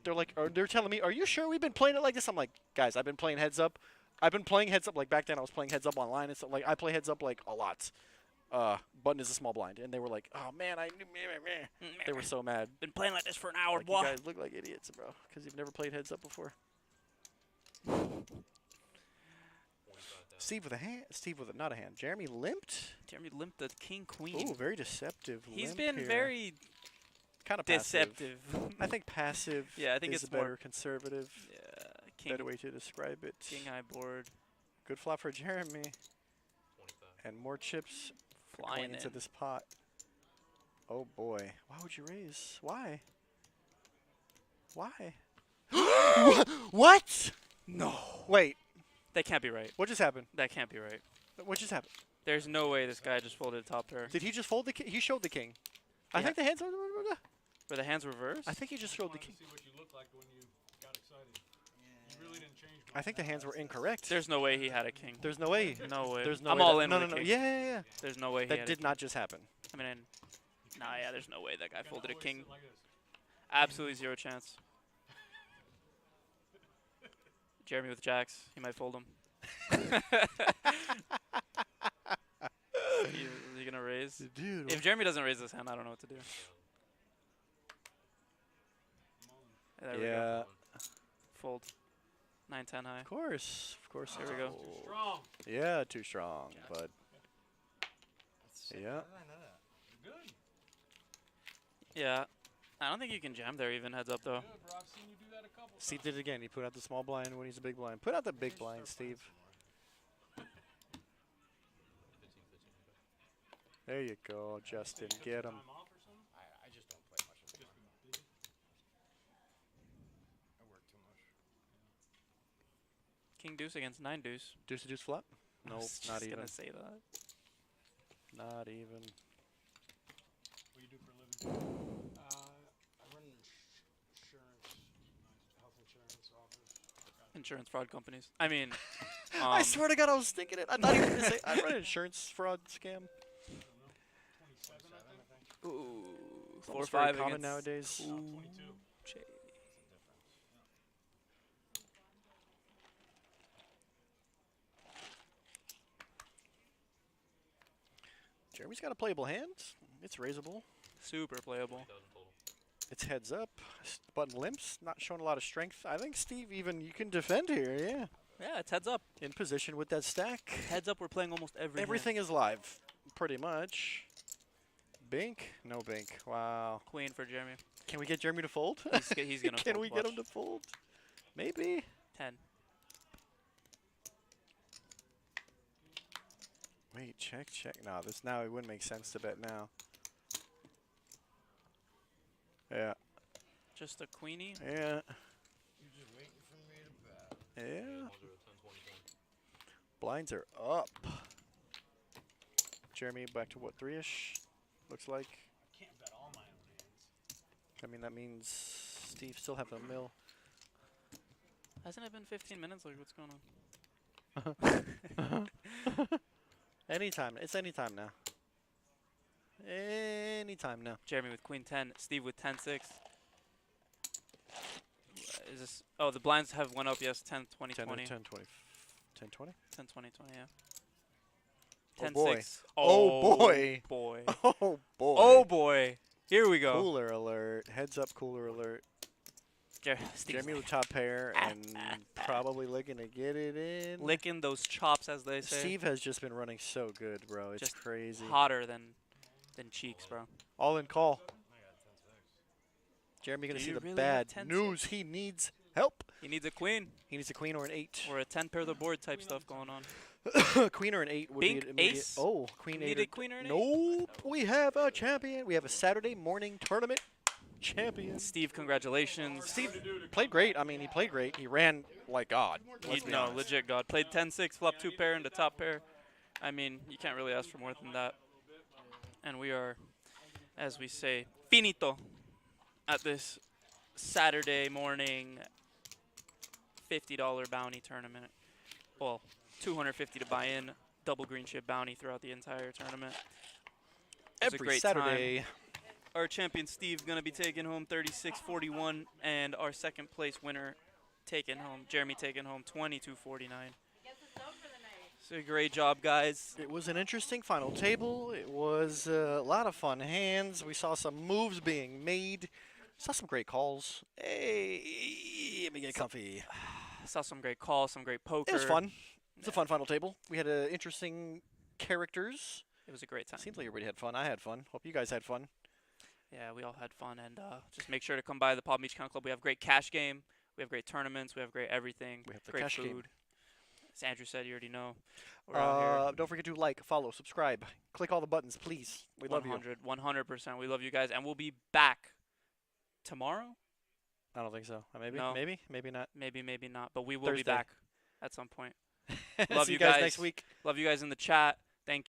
they're telling me, are you sure we've been playing it like this? I'm like, guys, I've been playing heads up. I've been playing heads up like back then. I was playing heads up online and stuff. Like I play heads up like a lot. Button is a small blind, and they were like, oh man, they were so mad. Been playing like this for an hour, Like, boy. you guys look like idiots, bro, because you've never played heads up before. 25,000. Steve with a hand. Steve with not a hand. Jeremy limped. Jeremy limped the king queen. Ooh, very deceptive. He's limp been here. very kind of deceptive. I think passive. Yeah, I think is it's a better more- conservative. Yeah, king, Better way to describe it. king high board, Good flop for Jeremy, 25. and more chips flying going into in. this pot. Oh boy, why would you raise? Why? Why? What? No, Wait, that can't be right. what just happened? That can't be right. What just happened? There's no way this guy just folded a top pair. Did he just fold the king? He showed the king. I Yeah. think the hands. Were the hands reversed? I think he just showed the Wanted king. to see what you looked like when you got excited. You really didn't change much. I think the hands were incorrect. There's no way he had a king. There's no way. No way. There's no I'm way all that- in No, with no, a no. king. Yeah. There's no way he That had did a not just happen. I mean, nah, yeah, there's no way that guy Kinda folded a always king. sit like this. Absolutely zero chance. Jeremy with jacks, he might fold him. Is he gonna raise? Dude. If Jeremy doesn't raise this hand, I don't know what to do. There we go. Yeah. Fold. 9-10 high. Of course. There we go. Too strong. Yeah, too strong, bud. Yeah. How did I know that? Good. Yeah. I don't think you can jam there even heads up though. Good, bro. I've seen you do that a couple Steve times. did it again. He put out the small blind when he's a big blind. Put out the big blind, Steve. 15, 15. There you go, Justin. Took Get some him. time off or something? I just don't play much of the time. I work too much. King deuce against 9 deuce. Deuce to deuce flop? I Nope, was not just even. gonna say that. Not even. What do you do for a living? I run insurance, health insurance office. Insurance fraud companies. I mean, I swear to God, I was thinking it. I thought he was going to say, I run an insurance fraud scam. ooh, It's 4 or almost very 5 common against nowadays. Jay. Jeremy's got a playable hand. It's raisable. Super playable. 20,000 total. It's heads up. Button limps. Not showing a lot of strength. I think, Steve, even you can defend here, yeah. Yeah, it's heads up. In position with that stack. Heads up, we're playing almost every Everything is live, pretty much. Bink? No bink. Wow. Queen for Jeremy. Can we get Jeremy to fold? He's gonna Can fold, we get him watch. to fold? Maybe. 10. Wait, check. No, this now it wouldn't make sense to bet now. Yeah. Just a queenie. Yeah. You're just waiting for me to bet. Yeah. Ones are 10, 20, 20. Blinds are up. Jeremy back to what, 3-ish? Looks like. I can't bet all my own hands. I mean, that means Steve still have a mill. Hasn't it been 15 minutes? Like, what's going on? Anytime. It's anytime now. Anytime now. Jeremy with queen 10. Steve with 10-6. Is this? Oh, the blinds have went up. Yes, 10, 20, 10, 20. 10, 20. 10, 20? 10, 20, 20, yeah. Oh 10, boy. 6. Oh boy. boy. Oh boy. Oh boy. Here we go. Cooler alert. Heads up, cooler alert. Jeremy with top pair and probably looking to get it in. Licking those chops, as they say. Steve has just been running so good, bro. It's Just crazy. hotter than cheeks, bro. All in call. Jeremy gonna Do see you the really bad have 10-6? news. He needs help. He needs a queen He needs a queen or an 8. or a 10 pair of the board type stuff going on. Queen or an 8 would Bink, be immediate. ace? Oh, queen 8. Need a queen or an 8? Nope. We have a champion. We have a Saturday morning tournament champion. Steve, congratulations. Steve played great. I mean, he played great. He ran like God. Let's be No, honest. legit God. Played 10-6, flop 2 pair into top pair. I mean, you can't really ask for more than that. And we are, as we say, finito at this Saturday morning $50 bounty tournament. Well, $250 to buy in, double green chip bounty throughout the entire tournament. It was a Every great Saturday. time. Our champion Steve's going to be taking home 36.41, and our second place winner taking home, Jeremy taking home 22.49. So great job, guys. It was an interesting final table. It was a lot of fun hands. We saw some moves being made. Saw some great calls. Hey, let me get comfy. Saw some great calls, some great poker. It was fun. It's a fun final table. We had interesting characters. It was a great time. Seems like everybody had fun. I had fun. Hope you guys had fun. Yeah, we all had fun, and just make sure to come by the Palm Beach Count Club. We have great cash game. We have great tournaments. We have great everything. We have the great cash food. game. As Andrew said, you already know. We're out here. Don't forget to like, follow, subscribe. Click all the buttons, please. We love you. 100%. We love you guys, and we'll be back tomorrow. I don't think so. Maybe, No. maybe not. Maybe not, but we will be Thursday. back at some point. Love you guys guys. next week. Love you guys in the chat.